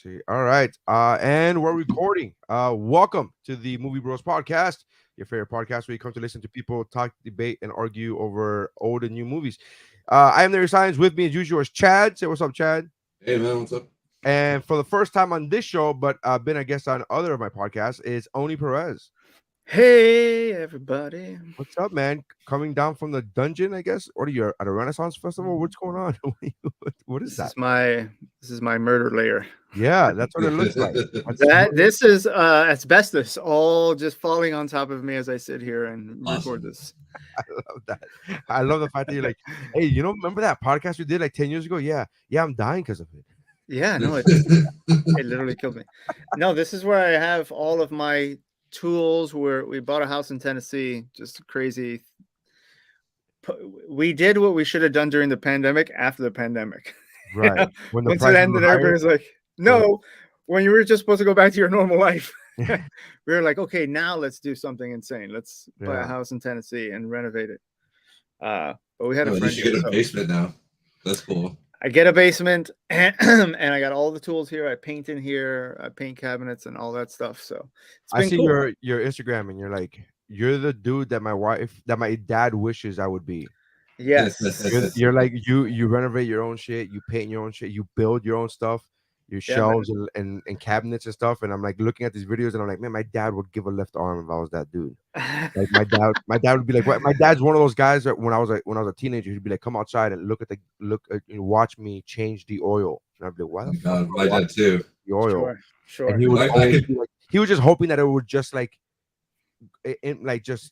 See, all right. And we're recording. Welcome to the Movie Bros Podcast, your favorite podcast where you come to listen to people talk, debate, and argue over old and new movies. I am there signs with me as usual is Chad. Say what's up, Chad. Hey man, what's up? And for the first time on this show, but been a guest on other of my podcasts, is Oni Perez. Hey everybody. What's up, man? Coming down from the dungeon, I guess. Or you're at a Renaissance festival? What's going on? What is that? This is my murder layer. Yeah, that's what it looks like. This is asbestos all just falling on top of me as I sit here and record this. I love that. I love the fact that you're like, hey, remember that podcast we did like 10 years ago? Yeah, I'm dying because of it. Yeah, no, it literally killed me. No, this is where I have all of my tools. Where we bought a house in Tennessee, just crazy. We did what we should have done during the pandemic after the pandemic. Right. When once it ended, everybody's like, no, when you were just supposed to go back to your normal life. We were like, okay, now let's do something insane. Let's buy a house in Tennessee and renovate it. But we had a friend. You get a basement now. That's cool. I get a basement and I got all the tools here. I paint in here. I paint cabinets and all that stuff. So I see cool. your Instagram and you're the dude that my dad wishes I would be. Yes. You're like you renovate your own shit, you paint your own shit, you build your own stuff, your shelves and cabinets and stuff. And I'm like looking at these videos and I'm like, man, my dad would give a left arm if I was that dude. Like my dad would be like, what? My dad's one of those guys that when I was a teenager, he'd be like, come outside and look at watch me change the oil. And I'd be like, why the fuck? My dad too. The oil. Sure. And he was he was just hoping that it would just just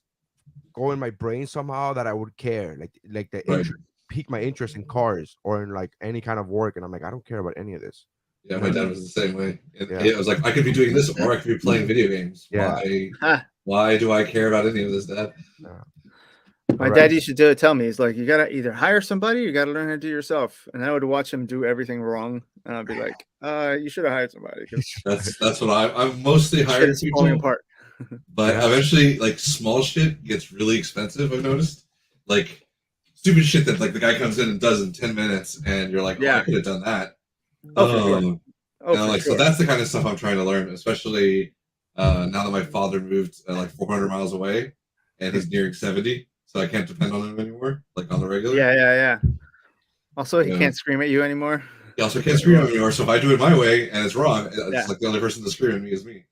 go in my brain somehow that I would care, like the interest, pique my interest in cars or in like any kind of work. And I'm like, I don't care about any of this. Yeah, my dad was the same way. I was like, I could be doing this or I could be playing video games. Yeah. Why do I care about any of this, Dad? My dad used to tell me, he's like, you gotta either hire somebody, or you gotta learn how to do it yourself. And I would watch him do everything wrong, and I'd be like, you should have hired somebody. That's what I'm mostly hired people. Falling apart. But eventually, like small shit gets really expensive. I've noticed, like stupid shit that like the guy comes in and does in 10 minutes, and you're like, I could have done that. So that's the kind of stuff I'm trying to learn, especially now that my father moved like 400 miles away, and he's nearing 70, so I can't depend on him anymore, like on the regular. Yeah. Also, he can't scream at you anymore. He also can't scream at me anymore. So if I do it my way and it's wrong, it's like the only person that's screaming at me is me.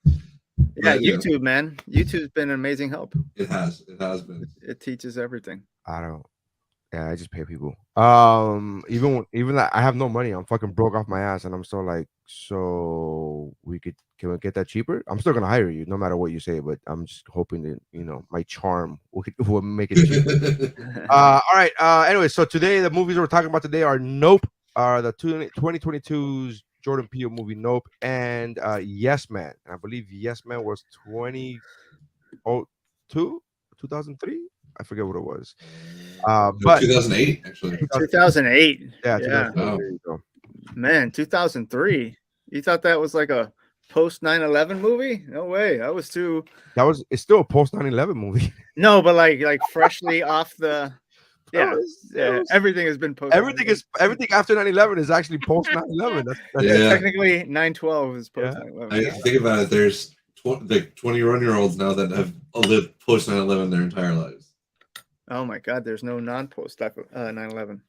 Yeah, YouTube, man. YouTube's been an amazing help. It has been. It teaches everything. I just pay people. Even that I have no money. I'm fucking broke off my ass, and I'm still like, so can we get that cheaper? I'm still gonna hire you no matter what you say, but I'm just hoping that my charm will make it cheaper. All right. Anyway, so today the movies we're talking about today are Nope, the 2022's Jordan Peele movie Nope, and Yes Man. And I believe Yes Man was 2003. I forget what it was. But 2008 actually. 2008. Yeah. 2008. Wow. Man, 2003. You thought that was like a post 9/11 movie? No way. It's still a post 9/11 movie. No, but like freshly off the. Yeah, everything has been post. Everything after 9/11 is actually post 9/11. Technically 9/12 is post 9/11. I think about it. There's 21-year-olds now that have lived post 9/11 their entire lives. Oh my God, there's no non-post 9/11.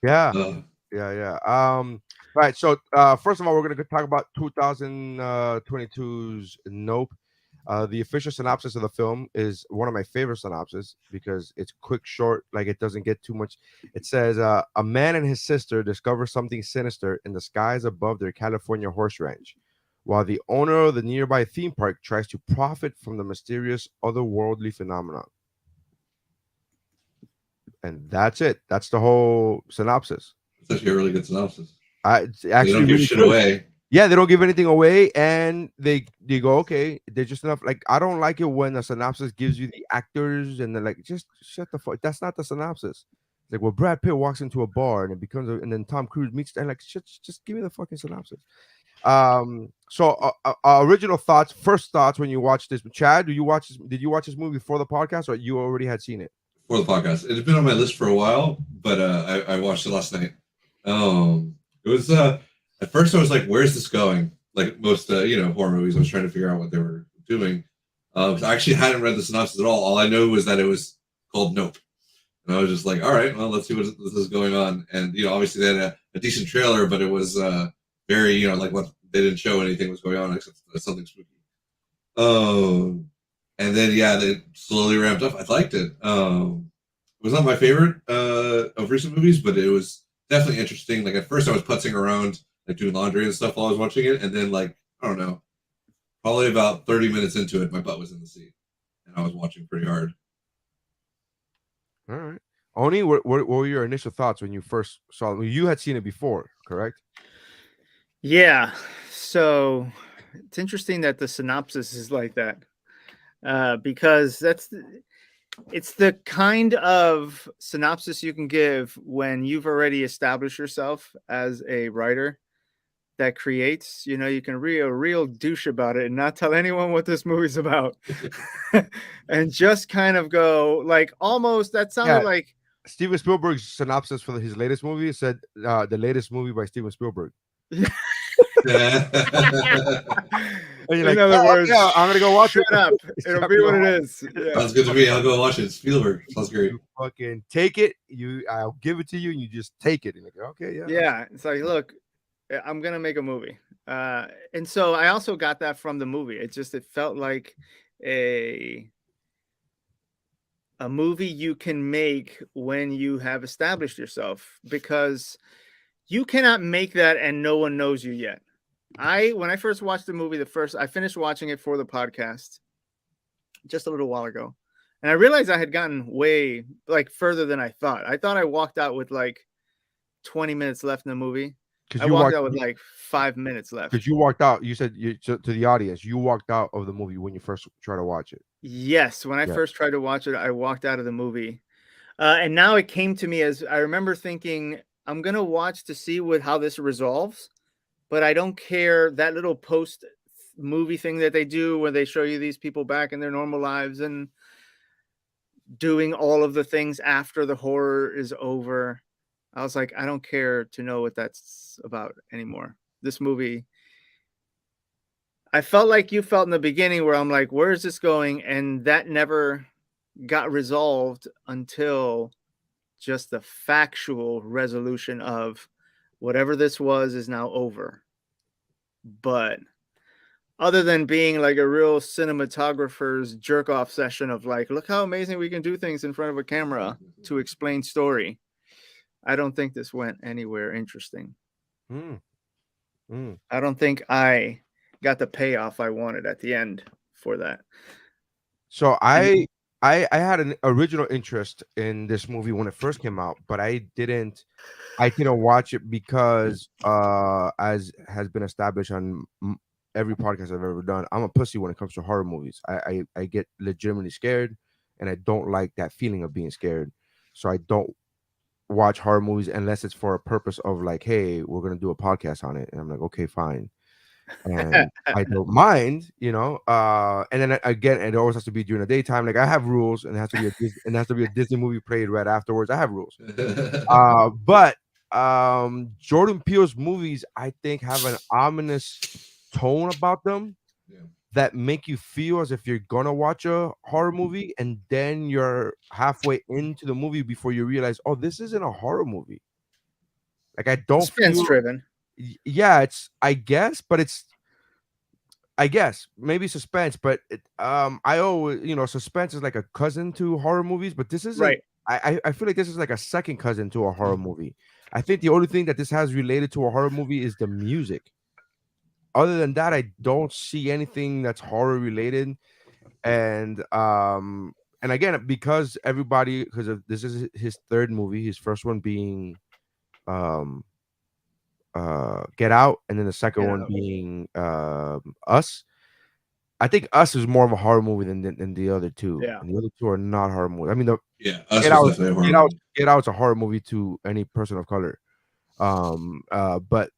Yeah. Right. So first of all, we're gonna talk about 2022's Nope. The official synopsis of the film is one of my favorite synopses because it's quick, short, like it doesn't get too much. It says a man and his sister discover something sinister in the skies above their California horse ranch, while the owner of the nearby theme park tries to profit from the mysterious otherworldly phenomenon. And that's it. That's the whole synopsis. It's actually a really good synopsis. It's actually they don't give shit away. Yeah, they don't give anything away, and they go, okay, they're just enough. Like, I don't like it when a synopsis gives you the actors and they're like, just shut the fuck. That's not the synopsis. Like, well, Brad Pitt walks into a bar and it becomes, and then Tom Cruise meets, and like, just give me the fucking synopsis. So original thoughts, first thoughts when you watch this. Chad, did you watch this movie before the podcast, or you already had seen it? For the podcast. It had been on my list for a while, but I watched it last night. It was at first I was like, "Where's this going?" Like most horror movies, I was trying to figure out what they were doing. 'Cause I actually hadn't read the synopsis at all. All I knew was that it was called Nope, and I was just like, "All right, well, let's see what this is going on." And obviously they had a decent trailer, but it was very like what they didn't show anything was going on except something spooky. And then they slowly ramped up. I liked it. It was not my favorite of recent movies, but it was definitely interesting. Like at first, I was putzing around, like doing laundry and stuff while I was watching it, and then like I don't know, probably about 30 minutes into it, my butt was in the seat, and I was watching pretty hard. All right. Oni, what were your initial thoughts when you first saw it? You had seen it before, correct? Yeah. So it's interesting that the synopsis is like that, because it's the kind of synopsis you can give when you've already established yourself as a writer that creates. You can be a real douche about it and not tell anyone what this movie's about, and just kind of go like almost. That sounded like Steven Spielberg's synopsis for his latest movie said the latest movie by Steven Spielberg. And you're in like, other words, yeah, I'm gonna go watch shut it. up. It'll be what it is. Yeah. Sounds good to me. I'll go watch it. Spielberg. Sounds great. You fucking take it. I'll give it to you, and you just take it. And you're like, okay, yeah. Yeah. It's like, look, I'm gonna make a movie. And so I also got that from the movie. It felt like a movie you can make when you have established yourself, because you cannot make that and no one knows you yet. When I first watched the movie, I finished watching it for the podcast just a little while ago, and I realized I had gotten way further than I thought. I thought I walked out with like 20 minutes left in the movie. I walked out with like 5 minutes left. Because you walked out. You said to the audience, you walked out of the movie when you first tried to watch it. Yes, when I first tried to watch it, I walked out of the movie, and now it came to me as I remember thinking, I'm gonna watch to see how this resolves, but I don't care that little post movie thing that they do where they show you these people back in their normal lives and doing all of the things after the horror is over. I was like, I don't care to know what that's about anymore. This movie, I felt like you felt in the beginning where I'm like, where is this going? And that never got resolved until just the factual resolution of whatever this was is now over. But other than being like a real cinematographer's jerk off session of like, look how amazing we can do things in front of a camera to explain story, I don't think this went anywhere interesting. I don't think I got the payoff I wanted at the end for that. So I had an original interest in this movie when it first came out, but I didn't watch it because as has been established on every podcast I've ever done, I'm a pussy when it comes to horror movies. I get legitimately scared, and I don't like that feeling of being scared. So I don't watch horror movies unless it's for a purpose of like, hey, we're gonna do a podcast on it, and I'm like, okay, fine. And I don't mind, and then again, it always has to be during the daytime. Like I have rules, and it has to be a Disney movie played right afterwards. I have rules. But Jordan Peele's movies, I think, have an ominous tone about them that make you feel as if you're gonna watch a horror movie, and then you're halfway into the movie before you realize, oh, this isn't a horror movie. Like I don't suspense driven. Yeah, I guess maybe suspense, but I always, suspense is like a cousin to horror movies, but this isn't. Right. I feel like this is like a second cousin to a horror movie. I think the only thing that this has related to a horror movie is the music. Other than that, I don't see anything that's horror related. And again, because this is his third movie, his first one being Get Out, and then the second one being Us. I think Us is more of a horror movie than the other two. Yeah. And the other two are not horror movies. I mean, Us Get Out, Get Out's a horror movie to any person of color. But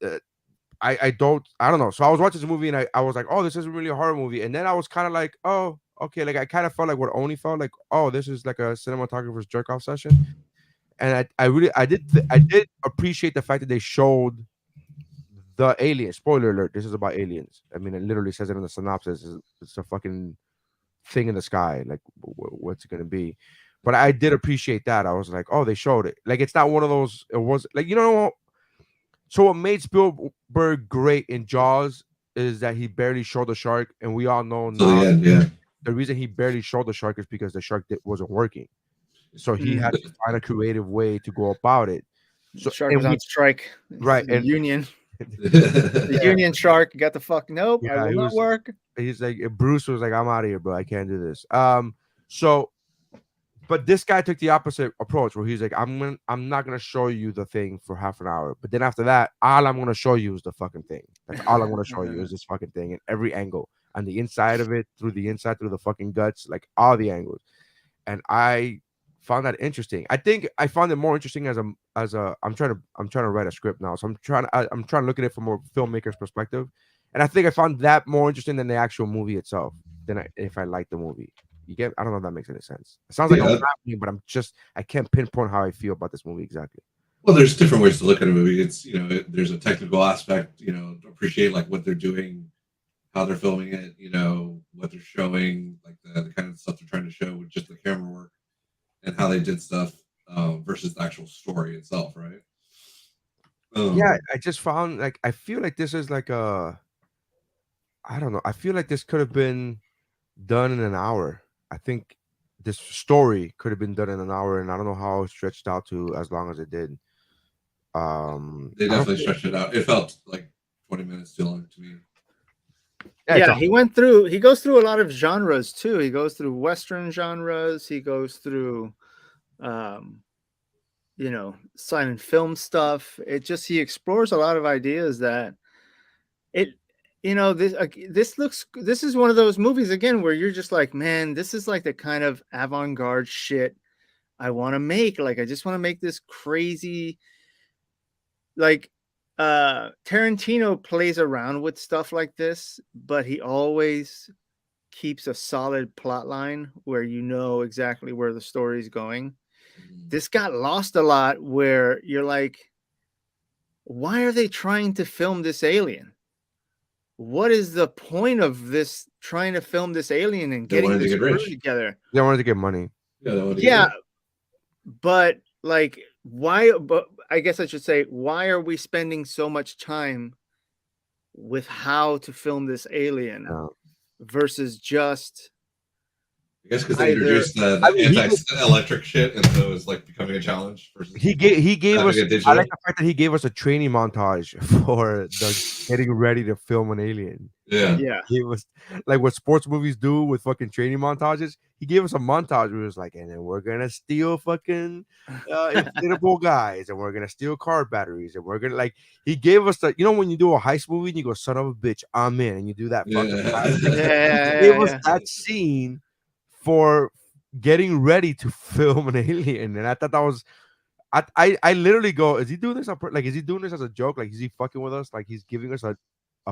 I don't know. So I was watching this movie and I was like, oh, this isn't really a horror movie. And then I was kind of like, oh, okay. Like I kind of felt like what Oni felt like, oh, this is like a cinematographer's jerk off session. And I did appreciate the fact that they showed the alien. Spoiler alert: this is about aliens. I mean, it literally says it in the synopsis. It's a fucking thing in the sky. Like, what's it gonna be? But I did appreciate that. I was like, oh, they showed it. Like, it's not one of those. It was like, you know. So what made Spielberg great in Jaws is that he barely showed the shark, and we all know So the now end, yeah. the reason he barely showed the shark is because the shark wasn't working. So he Mm. had to find a creative way to go about it. So Shark and was on strike. right, The and union, the yeah, union shark got the fuck. Nope, I yeah, will he not was. work. He's like Bruce was like, I'm out of here, bro. I can't do this. So but this guy took the opposite approach where he's like, I'm not gonna show you the thing for half an hour, but then after that, all I'm gonna show you is the fucking thing. That's all I'm gonna show you is this fucking thing in every angle, on the inside of it, through the inside, through the fucking guts, like all the angles. And I found that interesting. I think I found it more interesting as a I'm trying to write a script now, so I'm trying to look at it from a filmmaker's perspective, and I think I found that more interesting than the actual movie itself. If I like the movie. You get? I don't know if that makes any sense. It sounds like I'm Yeah. rambling, but I can't pinpoint how I feel about this movie exactly. Well, there's different ways to look at a movie. It's there's a technical aspect. Appreciate like what they're doing, how they're filming it. What they're showing, like the kind of stuff they're trying to show with just the camera work and how they did stuff versus the actual story itself, right? Yeah, I just found like I feel like this is like I don't know. I feel like this could have been done in an hour. I think this story could have been done in an hour, and I don't know how it stretched out to as long as it did. They I don't definitely think, stretched it out. It felt like 20 minutes too long to me. yeah, it's Yeah, he goes through a lot of genres too. He goes through Western genres. He goes through, um, silent film stuff. He explores a lot of ideas that it, this is one of those movies again where you're just like, man, this is like the kind of avant-garde shit I want to make. Like, I just want to make this crazy, like, Tarantino plays around with stuff like this, but he always keeps a solid plot line where you know exactly where the story's going. This got lost a lot where you're like, why are they trying to film this alien? What is the point of this trying to film this alien and They getting wanted to this get crew rich. together? they wanted to get money. Yeah, they wanted to get Yeah, rich. but like, why? But I guess I should say, why are we spending so much time with how to film this alien Uh, versus just I guess because they either? introduced the, I the mean, anti-electric shit, and so it was like becoming a challenge versus he gave having us. a I like digital. the fact that he gave us a training montage for the getting ready to film an alien. Yeah. Yeah, He was like what sports movies do with fucking training montages. He gave us a montage where he was like, and then we're gonna steal fucking inflatable guys, and we're gonna steal car batteries, and we're gonna like. He gave us the, when you do a heist movie and you go, son of a bitch, I'm in, and you do that fucking. yeah, He gave us yeah. that scene for getting ready to film an alien, and I thought that was. I literally go, is he doing this? Like, is he doing this as a joke? Like, is he fucking with us? Like, he's giving us a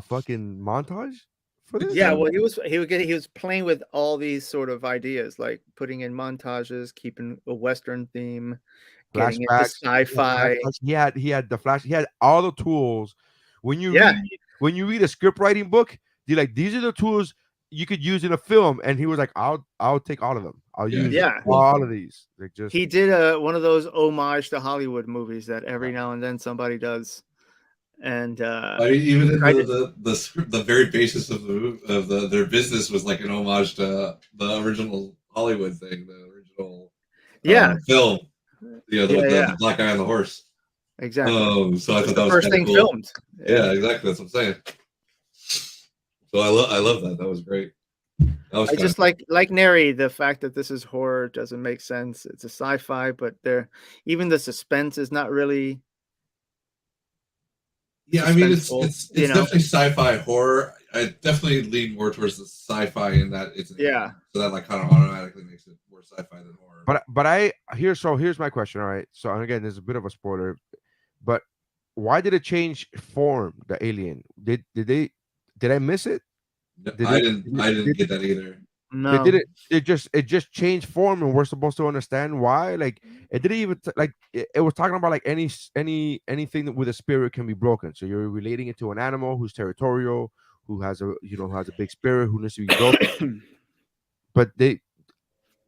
fucking montage for this? Yeah, well, he was playing with all these sort of ideas, like putting in montages, keeping a Western theme, getting into Flashbacks. sci-fi. He had the flash. He had all the tools. When you Yeah, read when you read a script writing book, you're like, these are the tools you could use in a film. And he was like, I'll take all of them. I'll Yeah, use yeah. all of these. Like, just He did one of those homage to Hollywood movies that every now and then somebody does, and I mean, even in tried to, the script, the very basis of their business was like an homage to the original Hollywood thing, the original yeah, film. yeah, With yeah, the black guy on the horse. exactly. So I It's thought the that was first kind of thing cool. filmed. Yeah, exactly. That's what I'm saying. So I love that. That was great. That was I kind of just like Neri, the fact that this is horror doesn't make sense. It's a sci-fi, but even the suspense is not really yeah. I mean, suspenseful. it's definitely sci-fi horror. I definitely lean more towards the sci-fi in that it's an Yeah. alien. So that like kind of automatically makes it more sci-fi than horror. here's my question. All right. So, and again, there's a bit of a spoiler, but why did it change form, the alien? Did I miss it? No, Did I it didn't did I it, didn't did, get that either. They No. did it. It just changed form, and we're supposed to understand why. Like it didn't even like it was talking about like anything that with a spirit can be broken. So you're relating it to an animal who's territorial, who has a who has a big spirit, who needs to be broken. But they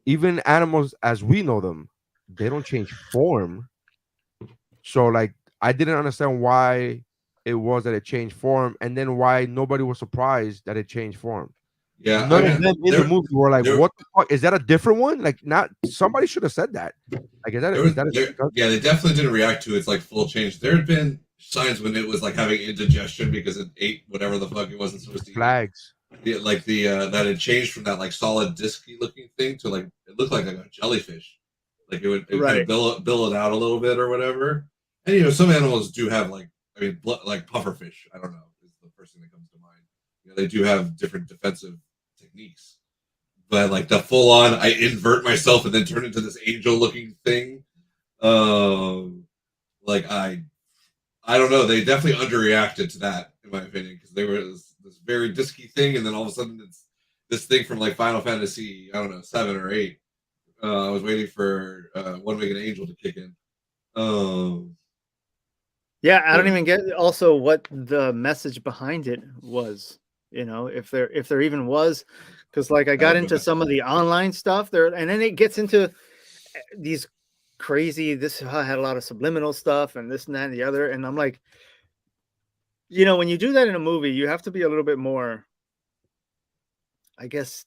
even animals as we know them, they don't change form. So like I didn't understand why it was that it changed form, and then why nobody was surprised that it changed form. Yeah, I None of mean, them in the movie were like, there, "What the fuck? Is that a different one?" Like, not somebody should have said that. Like, there was, yeah, they definitely didn't react to its like full change. There had been signs when it was like having indigestion because it ate whatever the fuck it wasn't supposed to eat. flags? Yeah, like the that had changed from that like solid disky looking thing to like it looked like a jellyfish. Like it kind of Right. billow it out a little bit or whatever. And you know, some animals do have like I mean like pufferfish. I don't know is the first thing that comes to mind. You know, they do have different defensive techniques. But like the full on, I invert myself and then turn into this angel looking thing. Like I don't know. They definitely underreacted to that, in my opinion, because they were this very disky thing, and then all of a sudden it's this thing from like Final Fantasy, I don't know, 7 or 8. I was waiting for One Winged Angel to kick in. Yeah, I don't even get also what the message behind it was. You know, if there even was, because like I got into some of the online stuff there, and then it gets into these crazy. This had a lot of subliminal stuff and this and that and the other, and I'm like, you know, when you do that in a movie, you have to be a little bit more, I guess,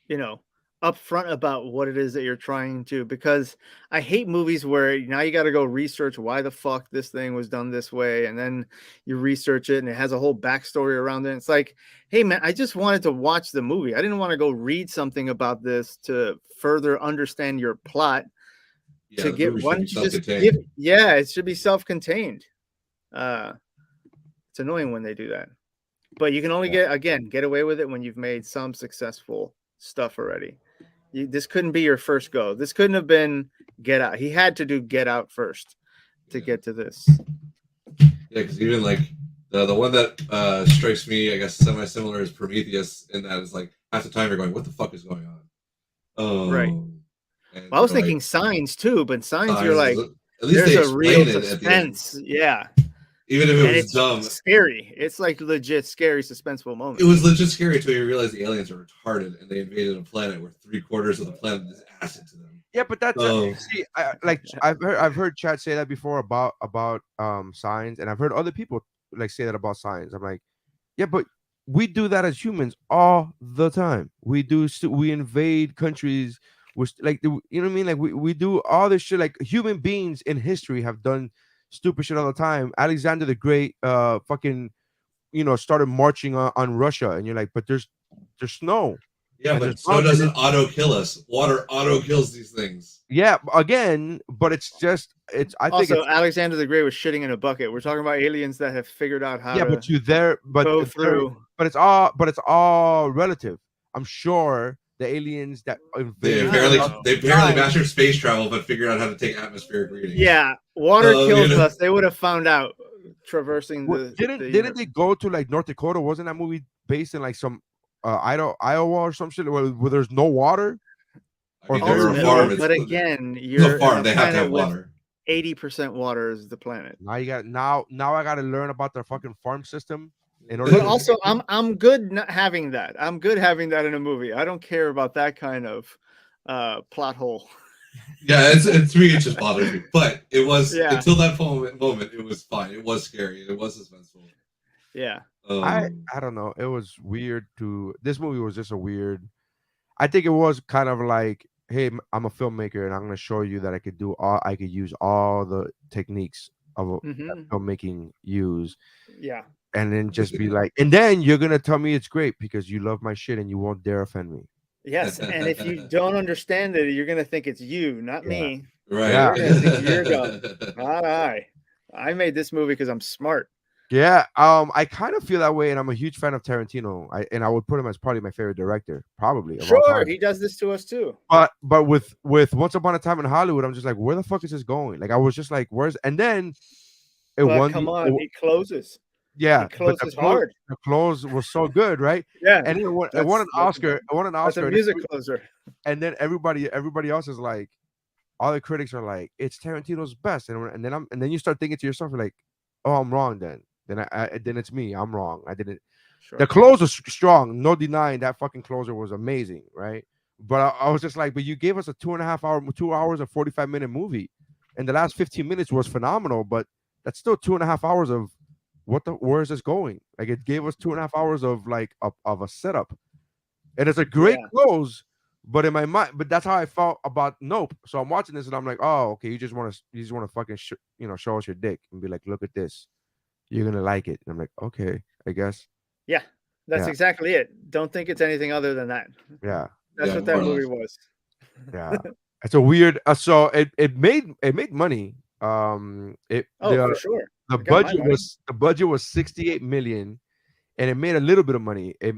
you know, upfront about what it is that you're trying to, because I hate movies where now you got to go research why the fuck this thing was done this way, and then you research it and it has a whole backstory around it. It's like, hey man, I just wanted to watch the movie. I didn't want to go read something about this to further understand your plot. Yeah, To the get movie why should be don't you just self-contained. give, yeah, it should be self-contained. It's annoying when they do that, but you can only get away with it when you've made some successful stuff already. This couldn't be your first go. This couldn't have been Get Out. He had to do Get Out first to get to this. Yeah, because even like the one that strikes me, I guess, semi similar is Prometheus, in that it's like half the time you're going, "What the fuck is going on?" Right. And, Well, I was thinking Signs too, but Signs you're like, at least there's they a real explain it at the end. suspense. Yeah. Even if it And was it's dumb, scary. It's like legit scary, suspenseful moment. it was legit scary until you realize the aliens are retarded and they invaded a planet where 3/4 of the planet is acid to them. Yeah, but that's see, like I've heard Chad say that before about signs, and I've heard other people like say that about signs. I'm like, yeah, but we do that as humans all the time. We invade countries, which like you know what I mean. Like we do all this shit. Like human beings in history have done stupid shit all the time. Alexander the Great, fucking, started marching on Russia, and you're like, but there's snow. Yeah, And but there's snow doesn't auto kill us. Water auto kills these things. yeah, again, but it's just I think Also, it's Alexander the Great was shitting in a bucket. We're talking about aliens that have figured out how yeah, to but you there, go through. but it's all relative. I'm sure the aliens that They invaded apparently mastered space travel, but figured out how to take atmospheric readings. Yeah, water kills us. They would have found out traversing the. Didn't they go to like North Dakota? Wasn't that movie based in like some Iowa or some shit where there's no water? I mean, they're a farm, but again, you're a farm. They have to have water. 80% water is the planet. Now you got now I got to learn about their fucking farm system. But also, I'm good not having that. I'm good having that in a movie. I don't care about that kind of plot hole. Yeah, it's me. It just bothers me. But it was until that moment. It was fine. It was scary. It was suspenseful. Yeah. I don't know. It was weird this movie was just a weird. I think it was kind of like, hey, I'm a filmmaker and I'm going to show you that I could use all the techniques of filmmaking use. Yeah. And then just be like, and then you're going to tell me it's great because you love my shit and you won't dare offend me. Yes. And if you don't understand it, you're going to think it's you, not me. Right. Yeah. You're going to think you're dumb. Not I. I made this movie because I'm smart. Yeah, I kind of feel that way, and I'm a huge fan of Tarantino. I would put him as probably my favorite director, probably. Sure, he does this to us too. But with Once Upon a Time in Hollywood, I'm just like, where the fuck is this going? Like, I was just like, where's? And then it closes. Yeah, He but closes hard. the close was so good, right? Yeah, And it won that's an Oscar. It won an that's a Oscar, music closer. and then everybody else is like, all the critics are like, it's Tarantino's best, and then you start thinking to yourself, you're like, oh, I'm wrong then it's me, I'm wrong. I didn't. The Sure. close was strong, no denying that fucking closer was amazing, right? But I was just like, but you gave us a 2 hours and 45-minute movie, and the last 15 minutes was phenomenal, but that's still 2.5 hours of where is this going? Like it gave us 2.5 hours of like of a setup, and it's a great Yeah. close. But in my mind, but that's how I felt about Nope. So I'm watching this and I'm like, oh, okay, you just want to fucking show us your dick and be like, look at this, you're gonna like it. And I'm like, okay, I guess, Yeah. That's yeah, exactly it. Don't think it's anything other than that. yeah, That's Yeah, what more that or movie less. was. yeah. It's a weird. So it made money. It Oh, for sure. the I got my budget money. was the budget was 68 million, and it made a little bit of money. It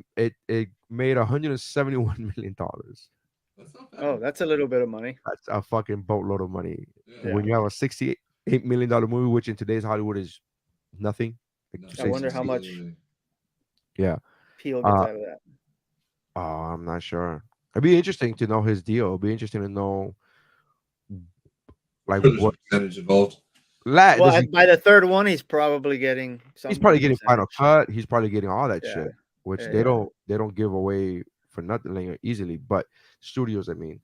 made 171 million dollars. That's not Oh, bad. that's a little bit of money. That's a fucking boatload of money. Yeah. When Yeah. you have a $68 million movie, which in today's Hollywood is nothing, like No, to I say, wonder how 60, much yeah. Peel gets Uh, out of that. I'm not sure. It'd be interesting to know his deal. It'd be interesting to know like There's a what percentage involved. does Well, he. by the third one, he's probably getting He's some probably getting Final percentage. Cut. He's probably getting all that Yeah. shit, which Yeah. they Yeah. don't give away for nothing like, easily. But studios, I mean,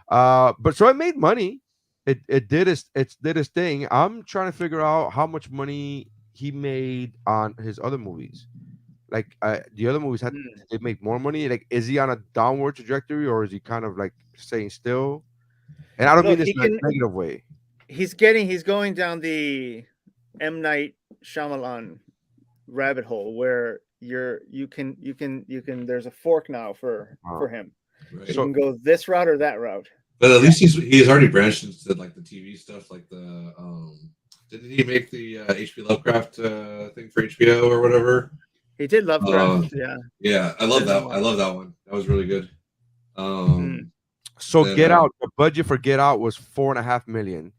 but so it made money. It did his thing. I'm trying to figure out how much money he made on his other movies. Like the other movies had Mm. did they make more money? Like, is he on a downward trajectory or is he kind of like staying still? And I don't mean Look, this in a negative way. he's going down the M. Night Shyamalan rabbit hole where you can there's a fork now for him. Right. You So can go this route or that route. But at least he's already branched into like the TV stuff, like the didn't he make the H.P. Lovecraft thing for HBO or whatever? He did Lovecraft, yeah. Yeah, I love that. I love that one. That was really good. So Then, Get Out, the budget for Get Out was $4.5 million,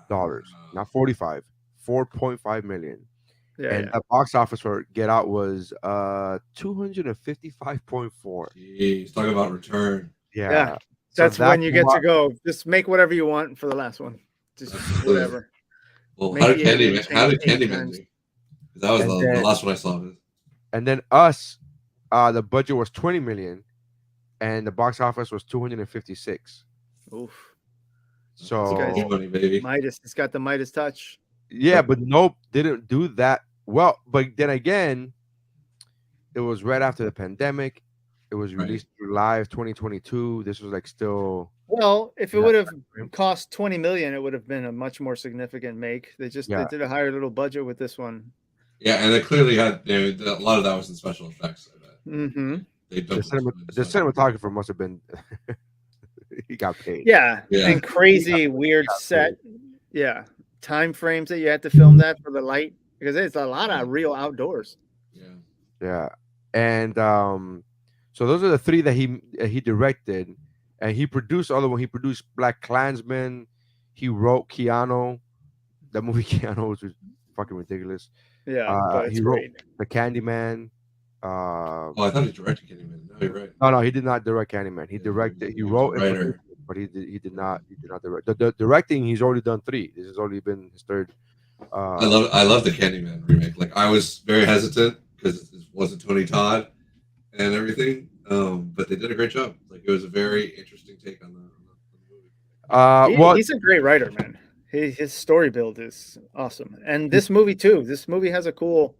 wow. not 45, 4.5 million. Yeah, And the box office for Get Out was 255.4. Jeez, talk about return. Yeah. Yeah. So That's when you get to go. Just make whatever you want for the last one. Just whatever. Well, Make how did the alien Candyman change 8 do? times. 'Cause that was And the then- last one I saw of it. And then Us, the budget was 20 million and the box office was 256. Oof. So guy's- More money, baby. Midas. It's got the Midas touch. yeah, but Nope didn't do that well. But then again, it was right after the pandemic. It was Right. released July of 2022. This was like still Well, if it Yeah. would have cost 20 million, it would have been a much more significant make. They Yeah. did a higher little budget with this one. Yeah, and they clearly had a lot of that was in special effects. I bet. Mm-hmm. They the, dumped the cinematographer must have been he got paid. Yeah. Yeah. And crazy, weird got set. Yeah. Time frames that you had to film that for the light because it's a lot of real outdoors. Yeah. Yeah. And so those are the three that he directed, and he produced other one. He produced Black Klansman. He wrote Keanu. That movie Keanu was fucking ridiculous. Yeah, but it's he wrote great. The Candyman. Oh, I thought he directed Candyman. No, you're right. No, he did not direct Candyman. He directed. He He was a wrote and writer. produced it, but he did not direct. The directing, he's already done 3. This has only been his third. I love the Candyman remake. Like I was very hesitant because it wasn't Tony Todd and everything. But they did a great job. Like it was a very interesting take on the movie. He's a great writer, man. His story build is awesome, and this movie too. This movie has a cool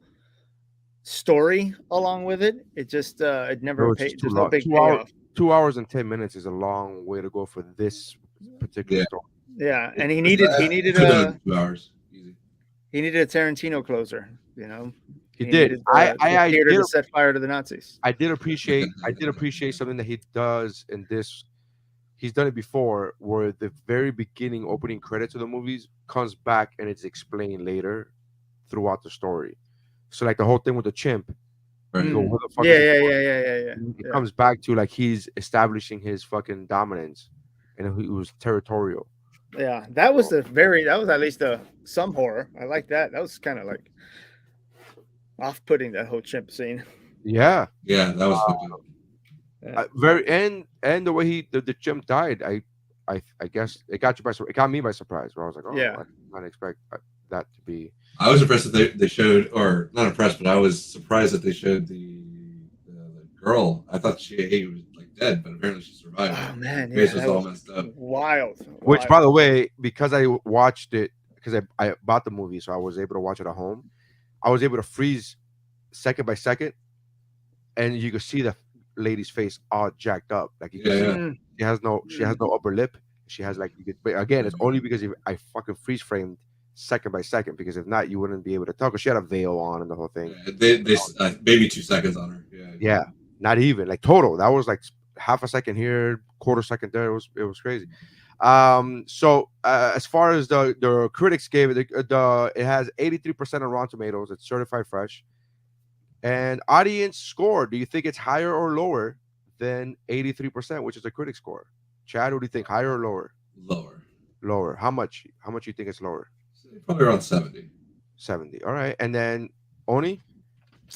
story along with it. It just it never it's paid. just There's too no long. big 2 hours, payoff. 2 hours and 10 minutes is a long way to go for this particular story. Yeah, and he needed It could have been 2 hours. Easy. he needed a Tarantino closer. You know, He did. needed I theater did to set fire to the Nazis. I did appreciate something that he does in this. He's done it before, where the very beginning opening credits of the movies comes back and it's explained later throughout the story. So like the whole thing with the chimp, Right. you go, where the fuck Yeah, is it yeah, going? yeah. It comes back to like he's establishing his fucking dominance, and he was territorial. Yeah, that was at least some horror. I like that. That was kind of like off-putting, that whole chimp scene. Yeah. Yeah, that was fucked up. Very and the way the chimp died, I guess it got you by it got me by surprise. Where I was like, oh, Yeah. I did not expect that to be. I was impressed that they showed, or not impressed, but I was surprised that they showed the girl. I thought she was like dead, but apparently she survived. Oh man, Her face yeah, was that all was messed up. wild. Which, by the way, because I watched it because I bought the movie, so I was able to watch it at home. I was able to freeze second by second, and you could see the lady's face all jacked up. Like you can Yeah, see, yeah. Mm, she has no upper lip. She has like you could, but again, it's only because I fucking freeze framed second by second. Because if not, you wouldn't be able to tell. Because she had a veil on and the whole thing. Yeah, they maybe 2 seconds on her. Yeah, Yeah, not even like total. That was like half a second here, quarter second there. It was crazy. So as far as the critics gave it, it has 83% on Rotten Tomatoes. It's certified fresh. And audience score, do you think it's higher or lower than 83%, which is a critic score? Chad, what do you think? Higher or lower? lower. Lower. How much? How much you think it's lower? Probably around 70. 70. All right. And then Oni,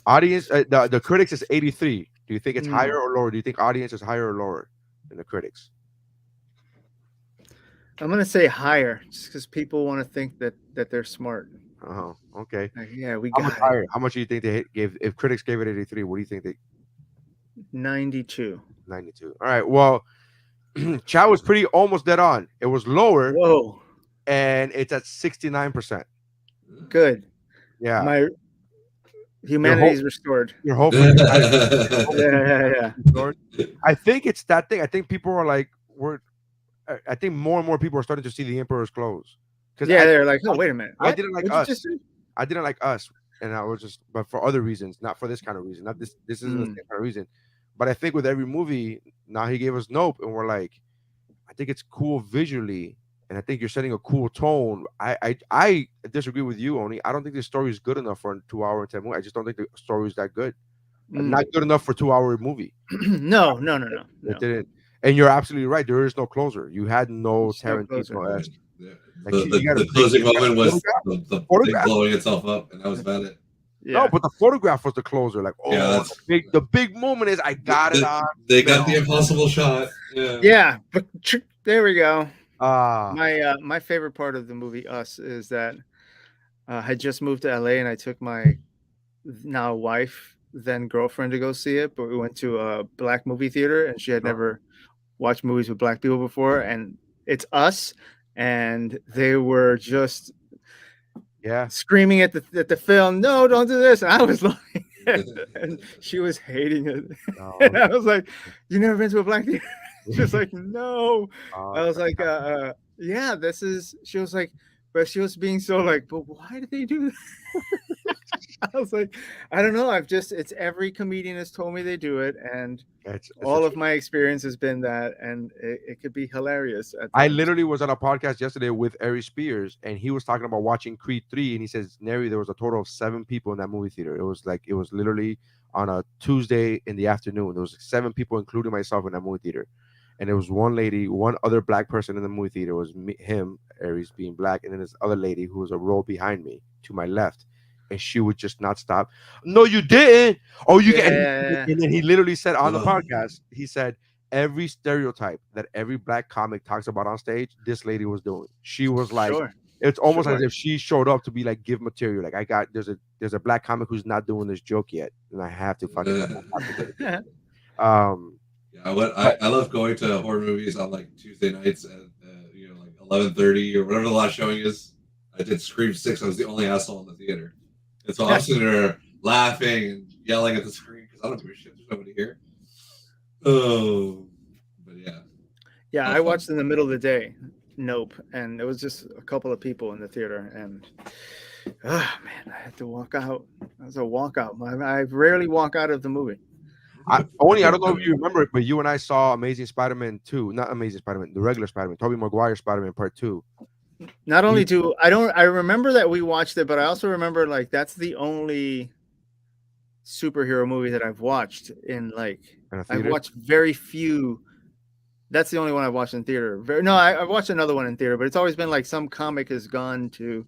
audience, the critics is 83. Do you think it's higher or lower? Do you think audience is higher or lower than the critics? I'm gonna say higher, just because people want to think that they're smart. Uh-huh. Okay. Like, yeah, we How much got it. higher? How much do you think they gave? If critics gave it 83, what do you think they 92. 92? All right. Well, Chad was pretty almost dead on. It was lower, Whoa, and it's at 69%. good. Yeah. My humanity's restored. You're hoping. Yeah. I think it's that thing. I think people are like, I think more and more people are starting to see the Emperor's clothes. Yeah, they're like, oh, wait a minute. I What? didn't like What'd you us. just say? I didn't like us, and I was just, but for other reasons, not for this kind of reason. Not this. This isn't the same kind of reason. But I think with every movie now, he gave us Nope, and we're like, I think it's cool visually, and I think you're setting a cool tone. I disagree with you, Oni. I don't think the story is good enough for a 2 hour and 10 movie. I just don't think the story is that good. Not good enough for a 2 hour movie. No. It didn't. And you're absolutely right. There is no closure. You had no There's no closer. Tarantino-esque. The closing moment was the thing blowing itself up, and that was about it. No, but the photograph was the closer. Like, oh, Yeah, the big moment is I got it on. They got the impossible shot. Yeah, but there we go. Ah, My favorite part of the movie Us is that I had just moved to LA and I took my now wife, then girlfriend, to go see it. But we went to a black movie theater and she had never watched movies with black people before. And it's Us, and they were just screaming at the film, no, don't do this. And I was like, and she was hating it. And I was like, you never been to a black theater? She was like, no. I was like, yeah, this is. She was like, but she was being so like, but why did they do that? I was like, I don't know. It's every comedian has told me they do it, and all of my experience has been that, and it could be hilarious. I literally was on a podcast yesterday with Ari Spears, and he was talking about watching Creed 3, and he says, Neri, there was a total of 7 people in that movie theater. It was literally on a Tuesday in the afternoon. There was 7 people, including myself, in that movie theater. And there was one lady, one other black person in the movie theater. It was him, Aries being black, and then this other lady who was a row behind me to my left. And she would just not stop. No, you didn't. Oh, you get. And then he literally said on the podcast, he said, every stereotype that every black comic talks about on stage, this lady was doing. She was like, it's almost as if she showed up to be like, give material. Like, there's a black comic who's not doing this joke yet, and I have to fucking. I love going to horror movies on like Tuesday nights at like 11:30 or whatever the last showing is. I did Scream 6. I was the only asshole in the theater, and so I'm sitting there laughing and yelling at the screen because I don't give a shit. There's nobody here. Oh, but yeah. I watched in the middle of the day. Nope, and it was just a couple of people in the theater, and man, I had to walk out. It was a walkout. I rarely walk out of the movie. I don't know if you remember it, but you and I saw Amazing Spider-Man 2, not Amazing Spider-Man, the regular Spider-Man, Tobey Maguire Spider-Man Part 2. Not only do I remember that we watched it, but I also remember like that's the only superhero movie that I've watched in I've watched very few. That's the only one I've watched in theater. I've watched another one in theater, but it's always been like some comic has gone to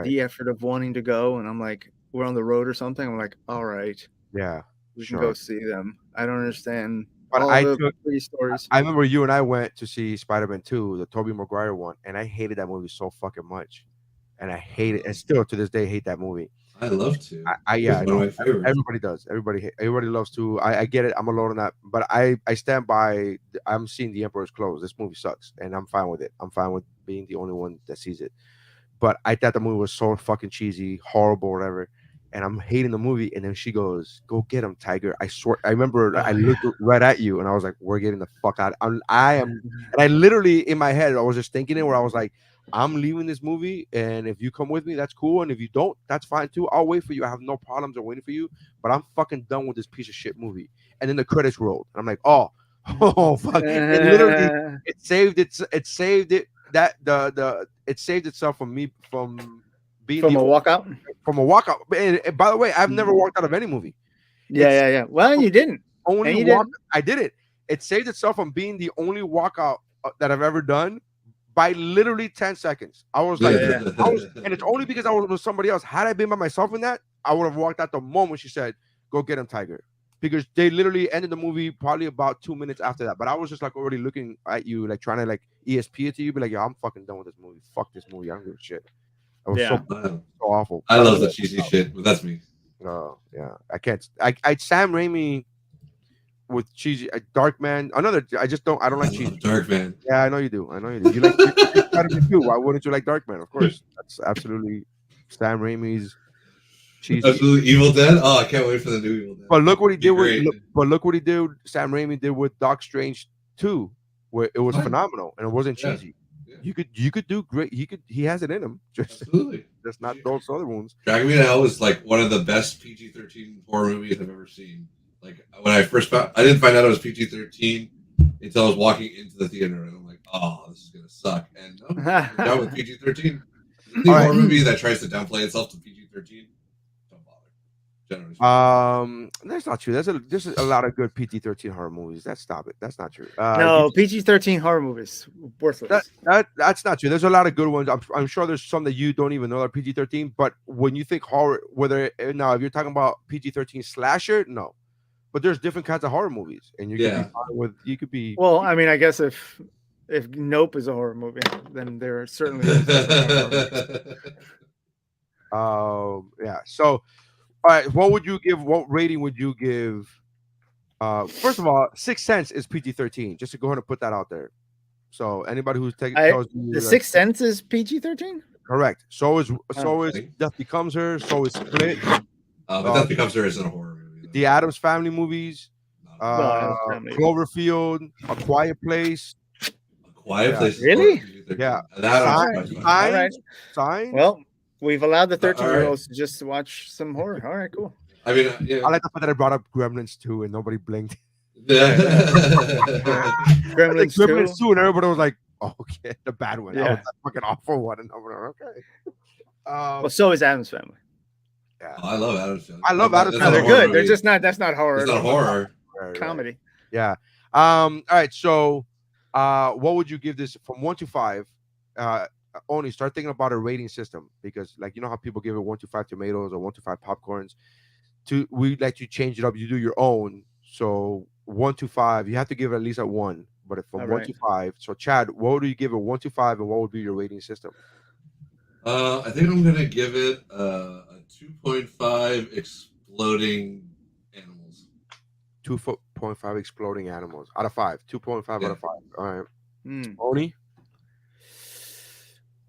the effort of wanting to go, and I'm like, we're on the road or something, I'm like, all right, Yeah, we can go sure. see them. I don't understand But all I the took. pretty stories. I remember you and I went to see Spider-Man 2, the Tobey Maguire one, and I hated that movie so fucking much. And I hate it, and Um, still to this day hate that movie. I love to. I It was yeah, I one of know. my favorites. Everybody does. Everybody loves to. I get it. I'm alone on that, but I stand by. I'm seeing The Emperor's Clothes. This movie sucks, and I'm fine with it. I'm fine with being the only one that sees it. But I thought the movie was so fucking cheesy, horrible, whatever. And I'm hating the movie. And then she goes, "Go get him, Tiger." I swear. I remember I Oh looked right at you, and I was like, "We're getting the fuck out." I am, and I literally in my head, I was just thinking it, where I was like, "I'm leaving this movie, and if you come with me, that's cool. And if you don't, that's fine too. I'll wait for you. I have no problems of waiting for you. But I'm fucking done with this piece of shit movie." And then the credits rolled, and I'm like, "Oh, oh fuck!" It literally, yeah. it saved it that it saved itself from me from being From the a walkout. from a walkout. And by the way, I've never walked out of any movie. Yeah, It's yeah, yeah. Well, you didn't, only and you walk. didn't. I did it. It saved itself from being the only walkout that I've ever done by literally 10 seconds. I was like, Yeah. and it's only because I was with somebody else. Had I been by myself in that, I would have walked out the moment she said, "Go get him, Tiger." Because they literally ended the movie probably about 2 minutes after that. But I was just like already looking at you, like trying to like ESP it to you, be like, "Yo, I'm fucking done with this movie. Fuck this movie. I don't give a shit." It was so Yeah. Wow. so awful. I By the love the way, cheesy shit, but that's me. yeah, I can't. I Sam Raimi with cheesy Dark Man. Another. I just don't. I don't I like love cheesy. Dark Man. Yeah, I know you do. I know you do. You like Spider-Man too. Why wouldn't you like Dark Man? Of course, that's absolutely Sam Raimi's cheesy. Absolutely Evil Dead. Oh, I can't wait for the new Evil Dead. But look what he Be did with. great. But look what he did. Sam Raimi did with Doc Strange 2, where it was Fine. phenomenal and it wasn't Yeah. cheesy. Yeah. You could do great. He has it in him. Absolutely. Just not those other ones. Drag Me to Hell is like one of the best PG-13 horror movies I've ever seen. Like when I first found, I didn't find out it was PG-13 until I was walking into the theater, and I'm like, "Oh, this is gonna suck." And no, down with PG-13. Any All right. horror movie that tries to downplay itself to PG-13, don't bother. Generally speaking. That's not true. There's a lot of good PG-13 horror movies. Stop it. That's not true. No, PG-13 horror movies, worthless. That's not true. There's a lot of good ones. I'm sure there's some that you don't even know are PG-13. But when you think horror, whether now if you're talking about PG-13 slasher, no. But there's different kinds of horror movies, and you could be fine with you could be. Well, I mean, I guess if Nope is a horror movie, then there are certainly. Yeah. So, all right. What would you give? What rating would you give? First of all, Sixth Sense is PG-13. Just to go ahead and put that out there. So anybody who's taking The Sixth Sense is PG-13. Correct. So is Okay. Death Becomes Her. So is Split. But Death Becomes Her isn't a horror movie. Though. The Addams Family movies. Cloverfield. A Quiet Place. A Quiet Place. Is Really? PG-13. Yeah. That All right. Signs. Well, we've allowed the All right. 13-year-olds to just watch some horror. All right, cool. I mean, yeah. I like the fact that I brought up Gremlins 2 and nobody blinked. Gremlins 2. 2 and everybody was like, "Oh, okay, the bad one. Yeah. That was that fucking awful one." And I'm like, okay. Well, so is Addams Family. Yeah. I love Addams Family. I love Addams No, Family. they're good. They're just not. That's not horror. It's not horror. Right. Comedy. Yeah. All right. So, what would you give this from 1 to 5? Only start thinking about a rating system, because, like, you know how people give it 1 to 5 tomatoes or 1 to 5 popcorns. We like to change it up. You do your own. So 1 to 5, you have to give it at least a 1. But if from All 1 right. to 5, so Chad, what would you give it 1 to 5, and what would be your rating system? I think I'm gonna give it a 2.5 exploding animals. 2.5 exploding animals out of 5. 2.5 Yeah. out of 5. All right. Hmm. Oni?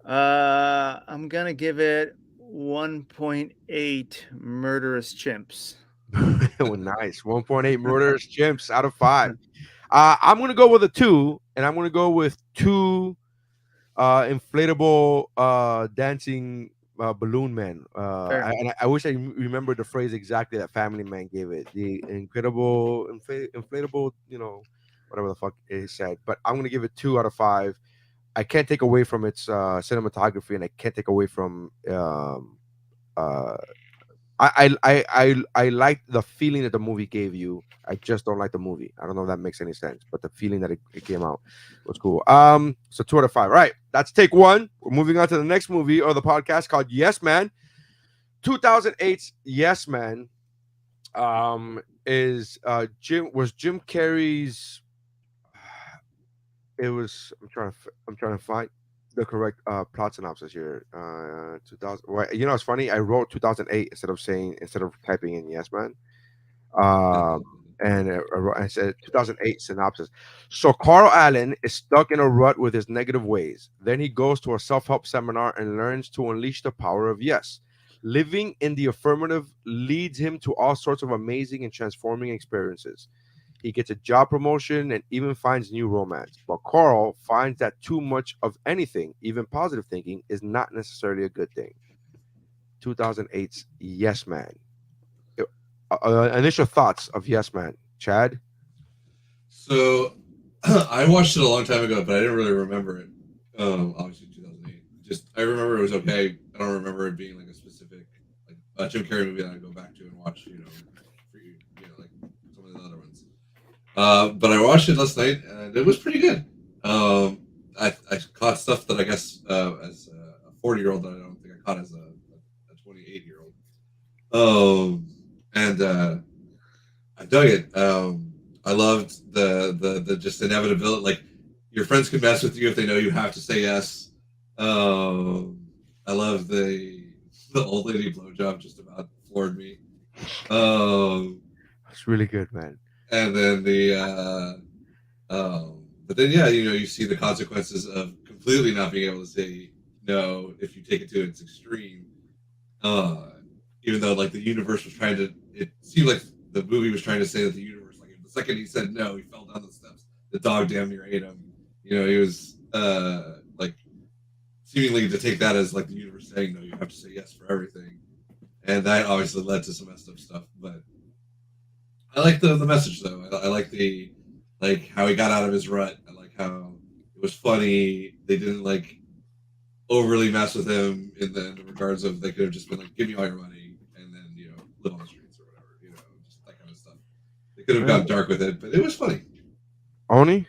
I'm gonna give it 1.8 murderous chimps. Well, nice. 1.8 murderous chimps out of 5. I'm gonna go with a 2, and I'm gonna go with 2 inflatable dancing balloon men. I wish I remember the phrase exactly that Family Man gave it. The incredible inflatable, whatever the fuck it said. But I'm gonna give it 2 out of 5. I can't take away from its cinematography, and I can't take away from I like the feeling that the movie gave you. I just don't like the movie. I don't know if that makes any sense, but the feeling that it came out was cool. So 2 out of 5. Right. That's take 1. We're moving on to the next movie or the podcast called Yes Man. 2008's Yes Man is Jim Carrey's. It was. I'm trying to find the correct plot synopsis here. 2000. Well, you know, it's funny. I wrote 2008 instead of typing in Yes Man. Um, and I said 2008 synopsis. So Carl Allen is stuck in a rut with his negative ways. Then he goes to a self-help seminar and learns to unleash the power of yes. Living in the affirmative leads him to all sorts of amazing and transforming experiences. He gets a job promotion and even finds new romance. But Carl finds that too much of anything, even positive thinking, is not necessarily a good thing. 2008's Yes Man. Initial thoughts of Yes Man, Chad. So I watched it a long time ago, but I didn't really remember it. Obviously 2008. Just I remember it was okay. I don't remember it being like a specific like Jim Carrey movie that I go back to and watch. For like some of the other ones. But I watched it last night and it was pretty good. I caught stuff that I guess as a 40-year-old that I don't think I caught as a 28-year-old. And I dug it. I loved the just inevitability. Like your friends can mess with you if they know you have to say yes. I love the old lady blowjob. Just about floored me. It's really good, man. And then but then yeah, you see the consequences of completely not being able to say no if you take it to its extreme. Even though like the universe was trying to, it seemed like the movie was trying to say that the universe, like the second he said no, he fell down the steps. The dog damn near ate him. He was like seemingly to take that as like the universe saying no, you have to say yes for everything, and that obviously led to some messed up stuff. But I like the message though. I like like how he got out of his rut. I like how it was funny. They didn't like overly mess with him in the regards of they could have just been like, give me all your money and then live on the streets or whatever, just that kind of stuff. They could have gone dark with it, but it was funny. Oni?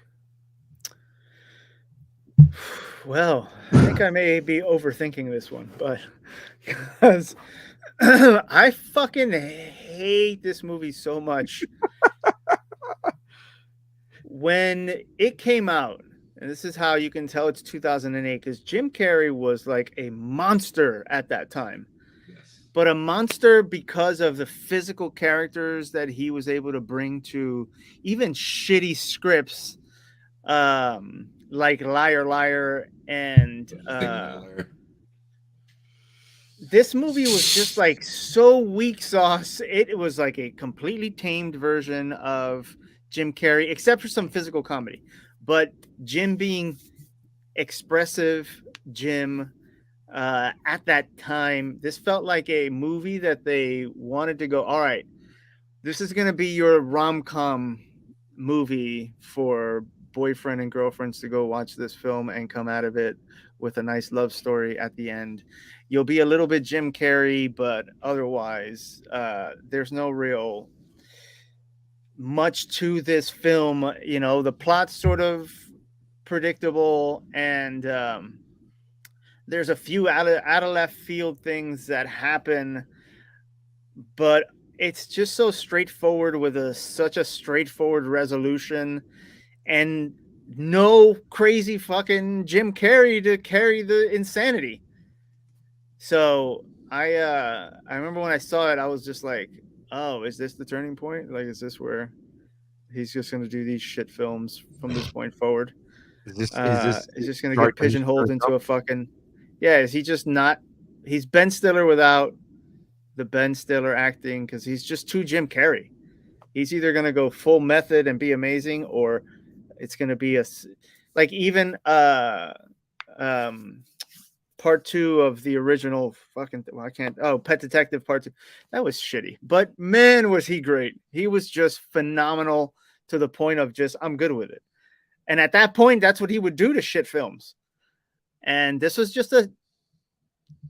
Well, I think I may be overthinking this one, but because I fucking hate this movie so much. When it came out, and this is how you can tell it's 2008, because Jim Carrey was like a monster at that time. Yes. But a monster because of the physical characters that he was able to bring to even shitty scripts, like Liar Liar and this movie was just like so weak sauce. It was like a completely tamed version of Jim Carrey, except for some physical comedy. But Jim being expressive, Jim at that time, this felt like a movie that they wanted to go, all right, this is going to be your rom-com movie for boyfriend and girlfriends to go watch this film and come out of it with a nice love story at the end. You'll be a little bit Jim Carrey, but otherwise, there's no real much to this film. The plot's sort of predictable, and there's a few out of left field things that happen, but it's just so straightforward with such a straightforward resolution, and no crazy fucking Jim Carrey to carry the insanity. So I remember when I saw it, I was just like, oh, is this the turning point? Like, is this where he's just going to do these shit films from this point forward? Is just going to get pigeonholed into a fucking... Yeah, is he just not... He's Ben Stiller without the Ben Stiller acting, because he's just too Jim Carrey. He's either going to go full method and be amazing, or it's going to be like even part 2 of the original fucking... Well, I can't... Oh, Pet Detective Part 2. That was shitty. But man, was he great. He was just phenomenal to the point of just, I'm good with it. And at that point, that's what he would do to shit films. And this was just a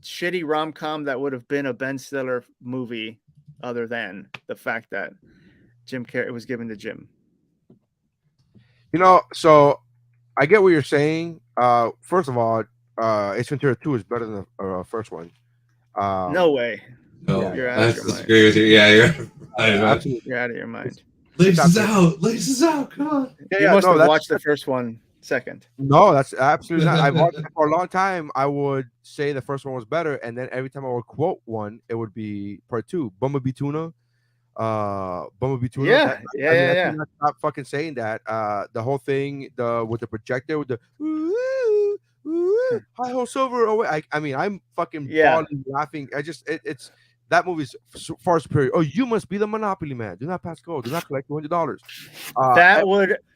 shitty rom-com that would have been a Ben Stiller movie, other than the fact that Jim Carrey was given to Jim. So I get what you're saying. First of all, Ace Ventura 2 is better than the first one. No way. No, Yeah, You're I out of have your to mind. disagree with you. Yeah, you're right, man. absolutely. You're out of your mind. Laces out, laces out. Come on. Yeah, You yeah, must no, have that's watched the first one second. no, that's absolutely not. I've watched it for a long time. I would say the first one was better, and then every time I would quote one, it would be part two. Bumblebee Tuna. Bumblebee Tuna. That, Yeah, yeah, I mean, yeah, I yeah. cannot stop fucking saying that. The whole thing, the with the projector, with the ooh, ooh, hi ho silver away. I mean, I'm fucking Yeah. bawling, laughing. It's that movie's far superior. Oh, you must be the Monopoly man. Do not pass go. Do not collect $200.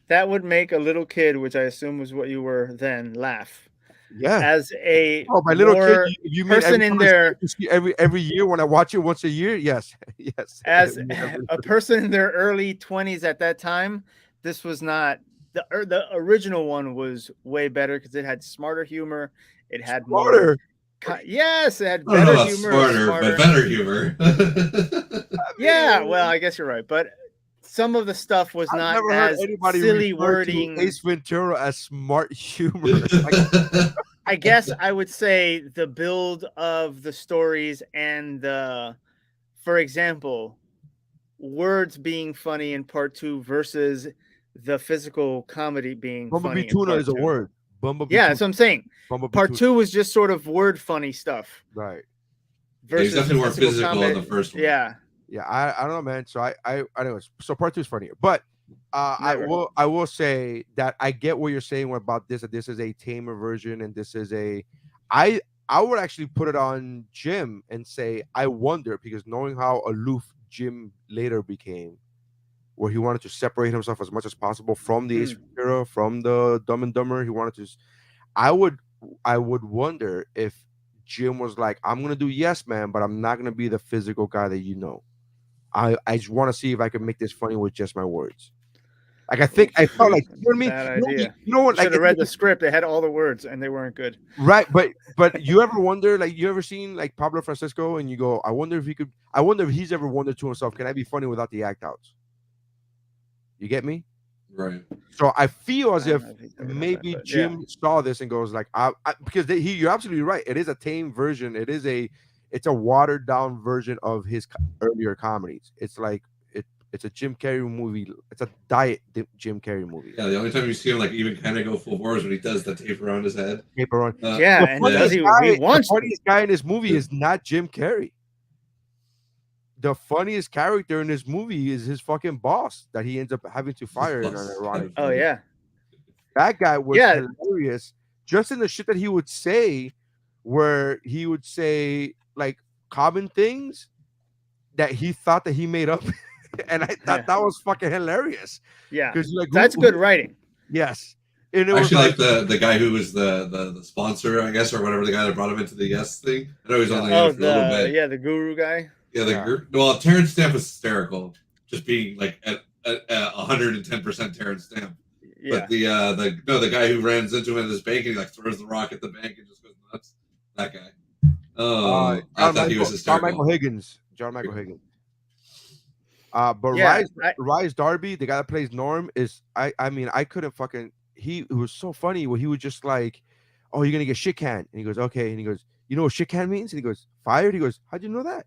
That would make a little kid, which I assume was what you were then, laugh. Yeah. As a Oh, my little kid, more you mean every person in time I see their it, you see every year when I watch it once a year? Yes, yes. as a person in their early 20s at that time, this was not the original one was way better because it had smarter humor. It had more. Smarter. Yes, it had I don't know better about humor. It was smarter, but smarter. better humor. Yeah, well, I guess you're right, but some of the stuff was I've not never heard as anybody silly refer to wording. Ace Ventura as smart humor. Like, I guess I would say the build of the stories and for example, words being funny in part two versus the physical comedy being Bumblebee funny in Tuna part is a two. word. Bumblebee Yeah, Tuna. that's what I'm saying. Bumblebee Part Tuna. two was just sort of word funny stuff Right. versus definitely the more physical physical in comedy. the first one. Yeah, Yeah, I don't know, man. So anyways, so part two is funnier. But Never. I will say that I get what you're saying about this, that this is a tamer version and this is a I I would actually put it on Jim and say I wonder, because knowing how aloof Jim later became, where he wanted to separate himself as much as possible from the Ace Ventura, from the Dumb and Dumber. He wanted to. I would wonder if Jim was like, I'm gonna do Yes Man, but I'm not gonna be the physical guy that you know. I just want to see if I can make this funny with just my words. Like I felt like, you know what I mean. Bad You know, idea. you know what? Should Like have read the script. They had all the words and they weren't good. right, but you ever wonder, like you ever seen like Pablo Francisco and you go, I wonder if he could. I wonder if he's ever wondered to himself, can I be funny without the act outs? You get me? Right. So I feel as I don't if know if he's ever done maybe that, but yeah. Jim saw this and goes like, because you're absolutely right. It is a tame version. It's a watered down version of his earlier comedies. It's like it's a Jim Carrey movie. It's a diet Jim Carrey movie. Yeah, the only time you see him like even kind of go full bore is when he does the tape around his head. Paper on. Yeah, and does he The wants to. funniest guy in this movie is not Jim Carrey. The funniest character in this movie is his fucking boss that he ends up having to fire in an ironic. Oh yeah. That guy was Yeah. hilarious. Just in the shit that he would say, where he would say like common things that he thought that he made up. And I thought that was fucking hilarious. Yeah. Because like That's good writing. Yes. And it I was actually like the guy who was the sponsor, I guess, or whatever, the guy that brought him into the Yes thing. I know he's only in it for a little bit. Yeah, the guru guy. Yeah, well, Terrence Stamp is hysterical, just being like at 110% Terrence Stamp. Yeah. But the guy who runs into him in his bank and he like throws the rock at the bank and just goes nuts. That guy. Oh, I thought he was hysterical. John Michael Higgins. But Yeah, Rise Darby, the guy that plays Norm, is I mean, I couldn't fucking it was so funny where he was just like, oh, you're gonna get shit canned. And he goes, okay, and he goes, you know what shit can means? And he goes, fired. He goes, how'd you know that?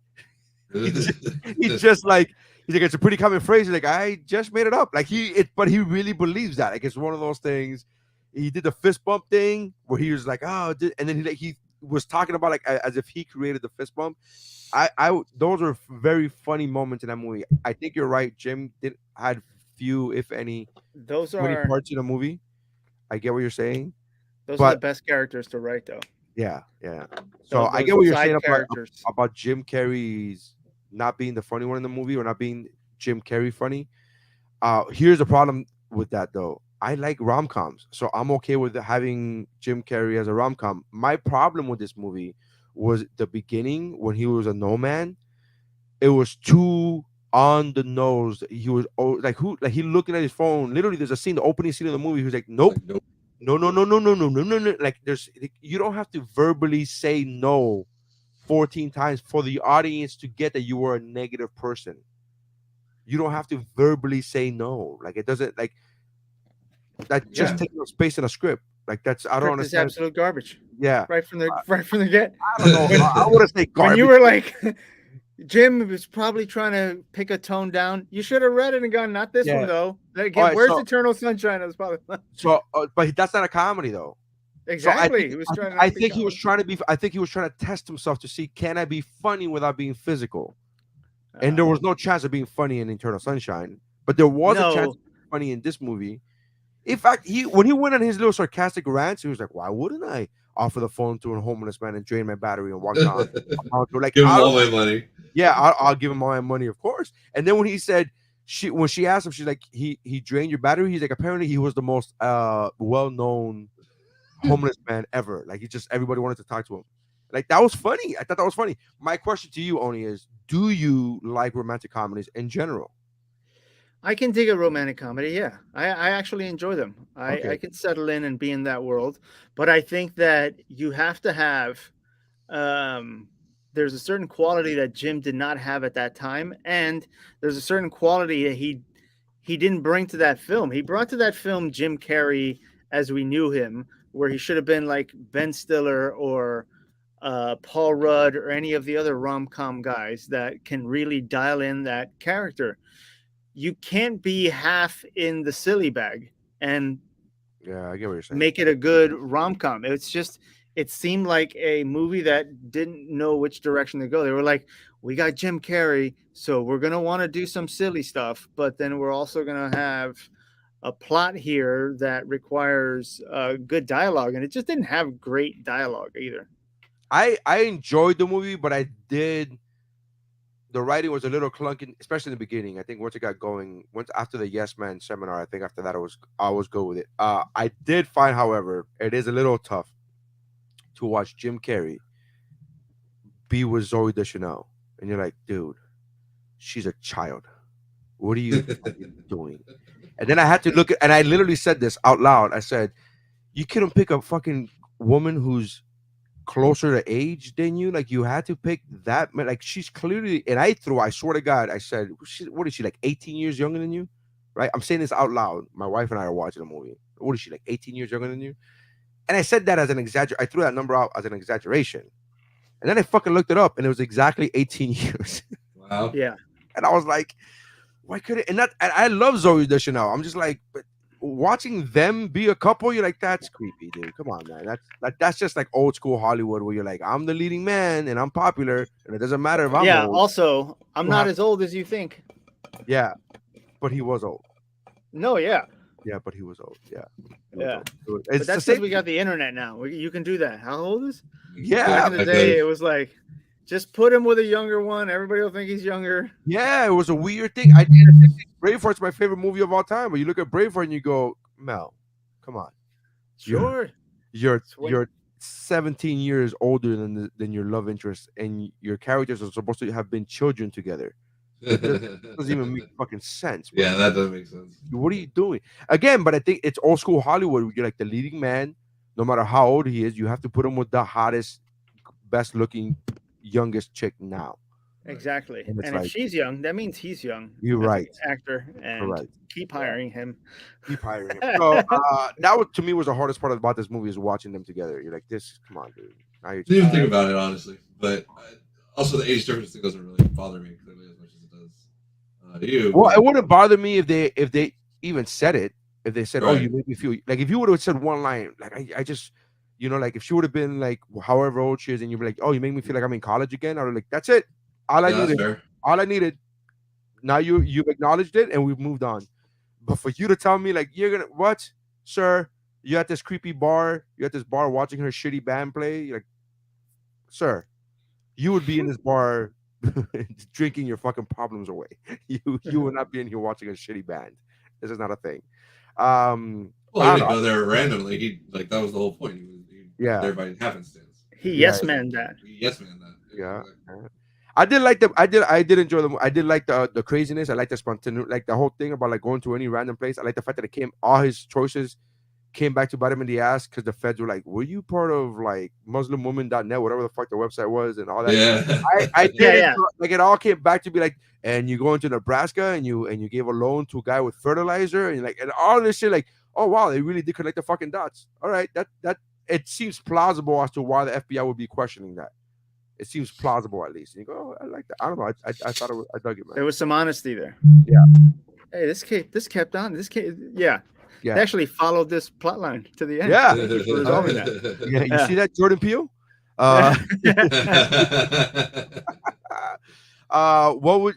he's just like, he's like, it's a pretty common phrase. He's like, I just made it up. Like but he really believes that. Like it's one of those things. He did the fist bump thing where he was like, oh, and then he was talking about like as if he created the fist bump. Those are very funny moments in that movie. I think you're right. Jim had few, if any, funny parts in the movie. I get what you're saying. Those are the best characters to write, though. Yeah. So I get what you're saying about Jim Carrey's not being the funny one in the movie or not being Jim Carrey funny. Here's the problem with that, though. I like rom-coms, so I'm okay with having Jim Carrey as a rom-com. My problem with this movie was the beginning when he was a no man. It was too on the nose. He was he looking at his phone. Literally, there's a scene, the opening scene of the movie. He was like, nope. No. Like you don't have to verbally say no 14 times for the audience to get that you were a negative person. You don't have to verbally say no. Like it doesn't like that just takes no space in a script. Like that's I don't understand. It's absolute garbage. Yeah. Right from the get. I don't know. I want to say garbage. When you were like Jim was probably trying to pick a tone down. You should have read it and gone, not this Yeah. one though. All Again, right. where's Eternal Sunshine? I was probably But that's not a comedy though. So exactly. He was trying I not to be think he was comedy. trying to be. I think he was trying to test himself to see can I be funny without being physical. And there was no chance of being funny in Eternal Sunshine, but there was a chance No, of being funny in this movie. In fact, when he went on his little sarcastic rants, he was like, "Why wouldn't I offer the phone to a homeless man and drain my battery and walk down?" Like, Give him I all don't. my money. Yeah, I'll give him all my money, of course. And then when he said when she asked him, she's like, he drained your battery. He's like, apparently he was the most well known homeless man ever. Like he just everybody wanted to talk to him. Like that was funny. I thought that was funny. My question to you, Oni, is: do you like romantic comedies in general? I can dig a romantic comedy. Yeah, I actually enjoy them. I Okay. can settle in and be in that world. But I think that you have to have um, there's a certain quality that Jim did not have at that time, and there's a certain quality that he didn't bring to that film. He brought to that film Jim Carrey as we knew him, where he should have been like Ben Stiller or Paul Rudd or any of the other rom com guys that can really dial in that character. You can't be half in the silly bag and Yeah, I get what you're saying. make it a good rom com. It's just it seemed like a movie that didn't know which direction to go. They were like, we got Jim Carrey, so we're gonna want to do some silly stuff, but then we're also gonna have a plot here that requires good dialogue, and it just didn't have great dialogue either. I enjoyed the movie, but I did. The writing was a little clunky, especially in the beginning. I think once it got going, once after the Yes Man seminar, I think after that I was good with it. I did find, however, it is a little tough to watch Jim Carrey be with Zoe Deschanel, and you're like, dude, she's a child. What are you fucking doing? And then I had to look at, and I literally said this out loud. I said, you couldn't pick a fucking woman who's closer to age than you. Like you had to pick that. Like she's clearly, and I swear to God, I said, what is she like 18 years younger than you? Right? I'm saying this out loud. My wife and I are watching a movie. What is she like 18 years younger than you? And I said that as an exaggeration. I threw that number out as an exaggeration. And then I fucking looked it up and it was exactly 18 years. Wow. Yeah. And I was like, why could it? And that, and I love Zoe Deschanel. I'm just like, but watching them be a couple, you're like, that's creepy, dude. Come on, man. That's just like old school Hollywood where you're like, I'm the leading man and I'm popular, and it doesn't matter if I'm Yeah. old. Also, I'm not as old as you think. Yeah, but he was old. No. Yeah. Yeah, but he was old. Yeah. Yeah. Old. But It's the that's same. because we got the internet now. You can do that. How old is? Yeah, Back in the back day, then. it was like, just put him with a younger one. Everybody will think he's younger. yeah, it was a weird thing. I did think Braveheart's my favorite movie of all time. But you look at Braveheart and you go, Mel, come on. Sure. You're When- you're 17 years older than your love interest, and your characters are supposed to have been children together. It doesn't even make fucking sense, bro. Yeah, that doesn't make sense. What are you doing again? But I think it's old school Hollywood. Where you're like the leading man, no matter how old he is, you have to put him with the hottest, best looking, youngest chick now. Exactly. And it's And if like, she's young, that means he's young. you're as an right. Actor, and Correct. keep hiring him. Keep hiring him. So that was to me was the hardest part about this movie is watching them together. You're like, this, come on, dude. Now you're I didn't even just, think about it honestly, but also the age difference thing doesn't really bother me clearly as much as it does you. well, but- it wouldn't bother me if they even said it. If they said, "Oh, Right. you make me feel like," if you would have said one line, like I just, like if she would have been like however old she is, and you'd be like, "Oh, you make me feel like I'm in college again," I would like, "That's it. All I yeah, that's needed. fair. All I needed. Now you've acknowledged it, and we've moved on. But for you to tell me like you're gonna what, sir? You at this creepy bar? You at this bar watching her shitty band play? You're like, sir, you would be in this bar drinking your fucking problems away. You would not be in here watching a shitty band. This is not a thing. Well, I he don't didn't know. go there randomly. He like that was the whole point. He was Yeah. there by happenstance. He Yeah. yes man that. He yes man that. Yeah. I did like the I did enjoy the I did like the craziness. I like the spontaneity, like the whole thing about like going to any random place. I like the fact that all his choices came back to bite him in the ass because the feds were like, "Were you part of like MuslimWoman.net, whatever the fuck the website was, and all that?" Yeah. I did Yeah. like it all came back to be like, and you go into Nebraska and you gave a loan to a guy with fertilizer and like and all this shit like, oh wow, they really did connect the fucking dots. All right, that it seems plausible as to why the FBI would be questioning that. It seems plausible at least. And you go, oh, I like that. I don't know. I thought I dug it, man. There was some honesty there. Yeah. Hey, this kept on. Yeah. Yeah. They actually followed this plot line to the end. Yeah. Thank you for resolving that. Yeah. You Yeah. see that, Jordan Peele? What would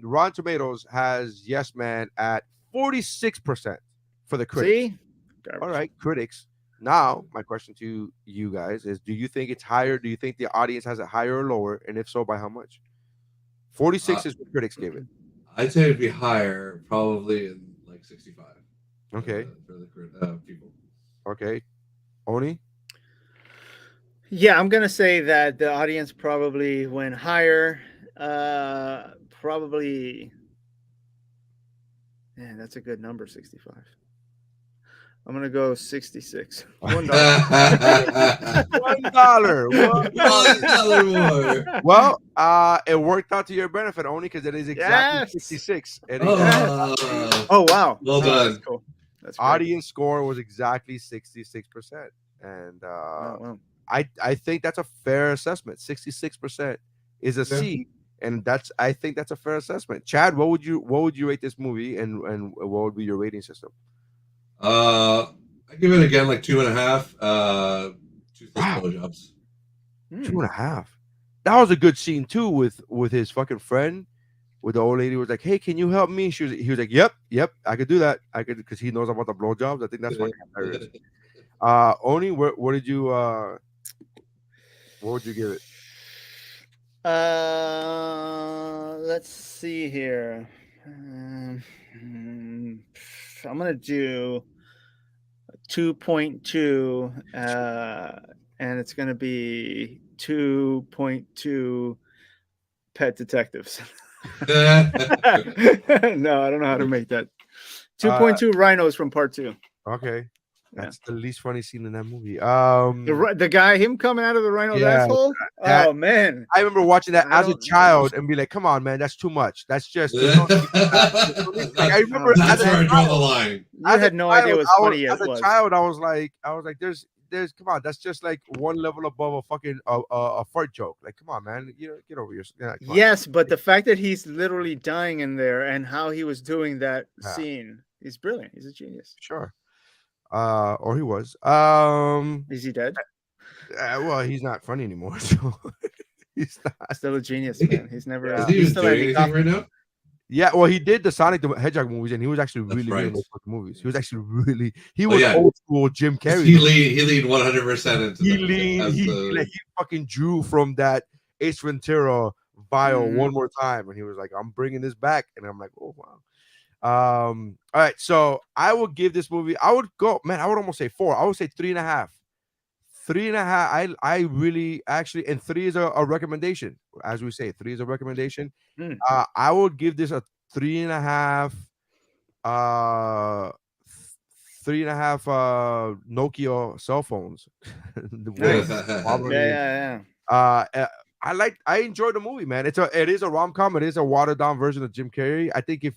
Rotten Tomatoes has Yes Man at 46% for the critics. See? All right, critics. Now, my question to you guys is: do you think it's higher? Do you think the audience has it higher or lower? And if so, by how much? 46 is what critics gave it. I'd say it'd be higher, probably in like 65. Okay. For the people. Okay. Oni? Yeah, I'm gonna say that the audience probably went higher. Probably. Yeah, that's a good number, 65. I'm gonna go 66. $1. $1. More. Well, it worked out to your benefit only because it is exactly 66. Oh wow! Well done. That's cool. That's great. Audience score was exactly 66%, and wow. I think that's a fair assessment. 66% is a C, and I think that's a fair assessment. Chad, what would you rate this movie, and what would be your rating system? I give it again like 2.5. 2 blowjobs. 2.5. That was a good scene too with his fucking friend. With the old lady was like, "Hey, can you help me?" He was like, "Yep, I could do that. I could," because he knows about the blowjobs. I think that's fucking hilarious. Oni, what would you give it? Let's see here. I'm gonna do 2.2, and it's gonna be 2.2 pet detectives. No, I don't know how to make that. 2.2 rhinos from part 2. Okay. That's the least funny scene in that movie. The guy, him coming out of the rhino's asshole. Oh man, I remember watching that as a child and be like, "Come on, man, that's too much. That's just." I remember that's where I draw the line. You had no idea what funny it was. As a child, I was like, "There's, come on, that's just like one level above a fucking a fart joke. Like, come on, man, get over yourself." Yes, but the fact that he's literally dying in there and how he was doing that scene, he's brilliant. He's a genius. Sure. Or he was. Is he dead? Well, he's not funny anymore, so he's not. Still a genius, man. He's never. Is he still doing anything right now? Yeah, well, he did the Sonic the Hedgehog movies, and he was actually really good in those movies. He was actually really. He was old school Jim Carrey. He leaned 100% into. He fucking drew from that Ace Ventura vial one more time, and he was like, "I'm bringing this back," and I'm like, "Oh wow." All right, so I would give this movie, I would almost say 4. I would say 3.5. 3.5. I really actually, and 3 is a recommendation, as we say. 3 is a recommendation. I would give this a 3.5. 3.5 Nokia cell phones. I enjoyed the movie, man. It is a rom-com. It is a watered down version of Jim Carrey. I think if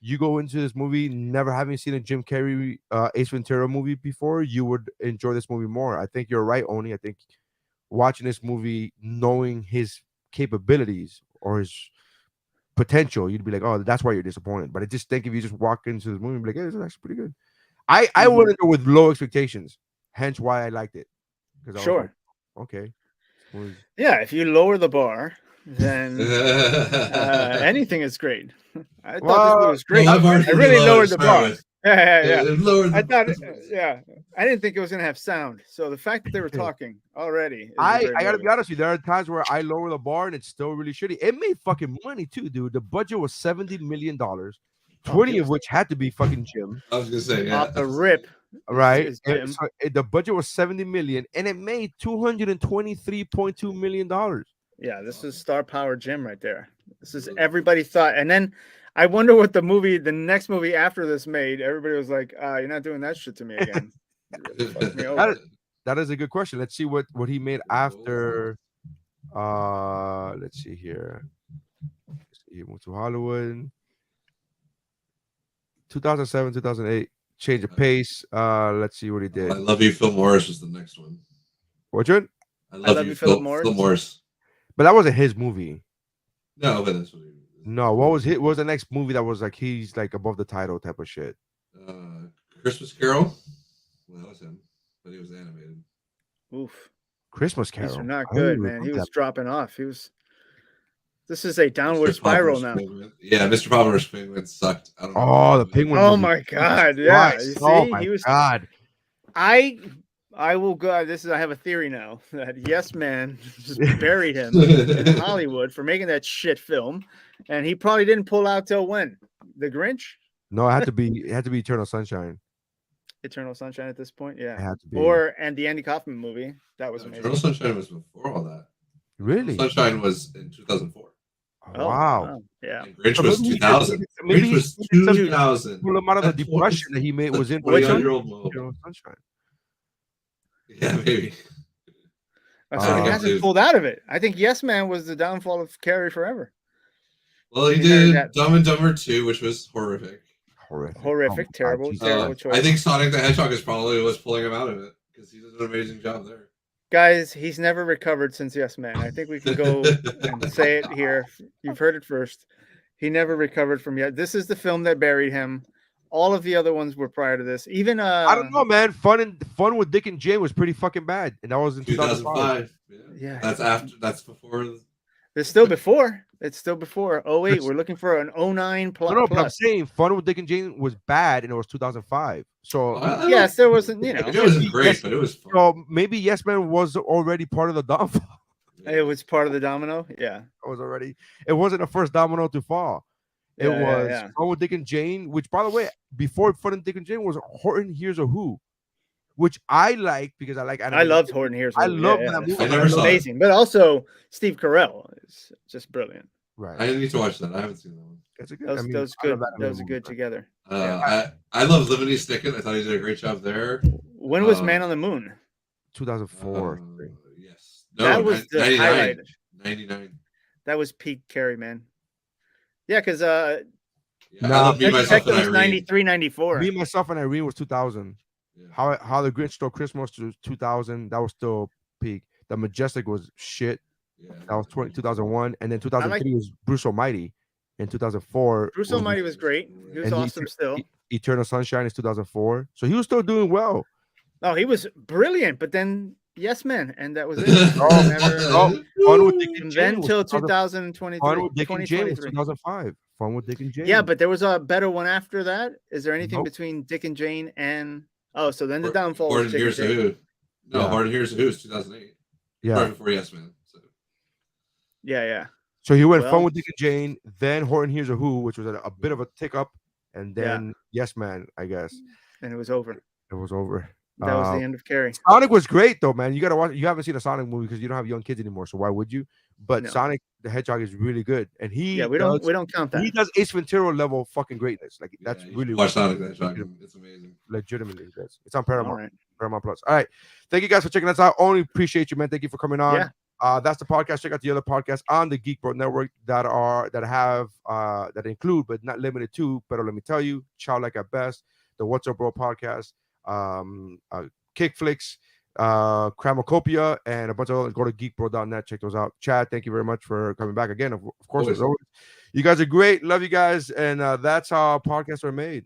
you go into this movie never having seen a Jim Carrey Ace Ventura movie before, you would enjoy this movie more. I think you're right, Oni. I think watching this movie, knowing his capabilities or his potential, you'd be like, "Oh, that's why you're disappointed." But I just think if you just walk into this movie and be like, "Hey, this is actually pretty good." I went into it with low expectations, hence why I liked it. Because I was like, okay. Yeah, if you lower the bar, then anything is great. I thought this movie was great. I really lowered the bar. Yeah. I thought, I didn't think it was gonna have sound. So the fact that they were talking already, I gotta be honest with you. There are times where I lower the bar and it's still really shitty. It made fucking money too, dude. The budget was $70 million, 20 of which had to be fucking Jim. I was gonna say, off the rip. Right, so the budget was $70 million, and it made $223.2 million. Yeah, this is star power Jim right there. This is everybody thought, and then I wonder what the next movie after this made. Everybody was like, "You're not doing that shit to me again." That is a good question. Let's see what he made after. Let's see here. He went to Hollywood. 2007, 2008. Change of pace. Let's see what he did. I Love You, Phil Morris was the next one. Which one? I love you, Philip Morris. But that wasn't his movie. No, but that's what he. No, what was What was the next movie that was like he's like above the title type of shit? Christmas Carol. Well, that was him, but he was animated. Oof. Christmas Carol. These are not good, man. He was dropping off. This is a downward spiral now. Yeah, Mr. Popper's Penguin sucked. I don't know. Oh, the Penguin. Oh my god! Yeah, you see, oh my god. I will go. I have a theory now that Yes Man just buried him in Hollywood for making that shit film, and he probably didn't pull out till when? The Grinch? No, it had to be Eternal Sunshine. Eternal Sunshine at this point, yeah. It had to be. And the Andy Kaufman movie that was amazing. Eternal Sunshine was before all that. Really? Sunshine was in 2004. Oh, wow. Yeah. And Grinch was 2000. Grinch was 2000. Pull him out of the depression that he made was in Eternal Sunshine. Yeah, maybe. So he hasn't pulled out of it. I think Yes Man was the downfall of Carrie forever. Well, he did Dumb and Dumber 2, which was horrific. Horrific, terrible choice. I think Sonic the Hedgehog is probably what's pulling him out of it because he does an amazing job there. Guys, he's never recovered since Yes Man. I think we can go and say it here. You've heard it first. He never recovered from Yes. This is the film that buried him. All of the other ones were prior to this. Even I don't know, man. Fun with Dick and Jane was pretty fucking bad, and that was in 2005. Yeah, that's after. That's before. It's still before. It's still before. Oh wait, we're looking for an 09 plus. No, but I'm saying Fun with Dick and Jane was bad, and it was 2005. So yes, there wasn't. It wasn't great, but it was fun. So maybe Yes Man was already part of the downfall. It was part of the domino. Yeah, it was already. It wasn't the first domino to fall. It was Fun with Dick and Jane, which, by the way, before Fun with Dick and Jane was Horton Hears a Who, which I like because I like. I loved Horton Hears a Who. I love that movie. I never saw amazing, but also Steve Carell is just brilliant. Right. I need to watch that. I haven't seen that one. That's a good. Those good. Those are good together. I love Lemony Snicket. I thought he did a great job there. When was Man on the Moon? 2004. Yes. No, that was the 99. highlight. 99. That was peak Carrie, man. Yeah, because I love Me, Myself, and Irene. 93, 94. Me, Myself, and Irene was 2000. Yeah. How the Grinch Stole Christmas was 2000. That was still peak. The Majestic was shit. Yeah, that was 2001, and then 2003 was Bruce Almighty. In 2004, Bruce Almighty was great. He was awesome still. Eternal Sunshine is 2004, so he was still doing well. Oh, he was brilliant, but then Yes Man, and that was it. Fun with Dick and Jane until 2023. Fun with Dick and Jane was 2005. Fun with Dick and Jane. Yeah, but there was a better one after that. Is there anything between Dick and Jane and so then the downfall? Horton Hears a Who. No, Horton Hears a Who is 2008. Yeah, right before Yes Man. So. Yeah. So he went Fun with Dick and Jane, then Horton Hears a Who, which was a bit of a tick up, and then Yes Man, I guess. And it was over. It was over. That was the end of Carrie. Sonic was great though, man. You gotta watch. You haven't seen a Sonic movie because you don't have young kids anymore. So why would you? But Sonic the Hedgehog is really good, and we don't count that. He does Ace Ventura level fucking greatness. Like that's really watch Sonic the Hedgehog. It's amazing. Legitimately, it's on Paramount. Paramount Plus. All right, thank you guys for checking us out. Only appreciate you, man. Thank you for coming on. That's the podcast. Check out the other podcasts on the Geek Bro Network that include but not limited to. Pero let me tell you, Childlike at Best, the What's Up Bro podcast, Kickflix, Cramocopia, and a bunch of others. Go to geekbro.net. Check those out. Chad, thank you very much for coming back again. Of course, as always. You guys are great. Love you guys, and that's how podcasts are made.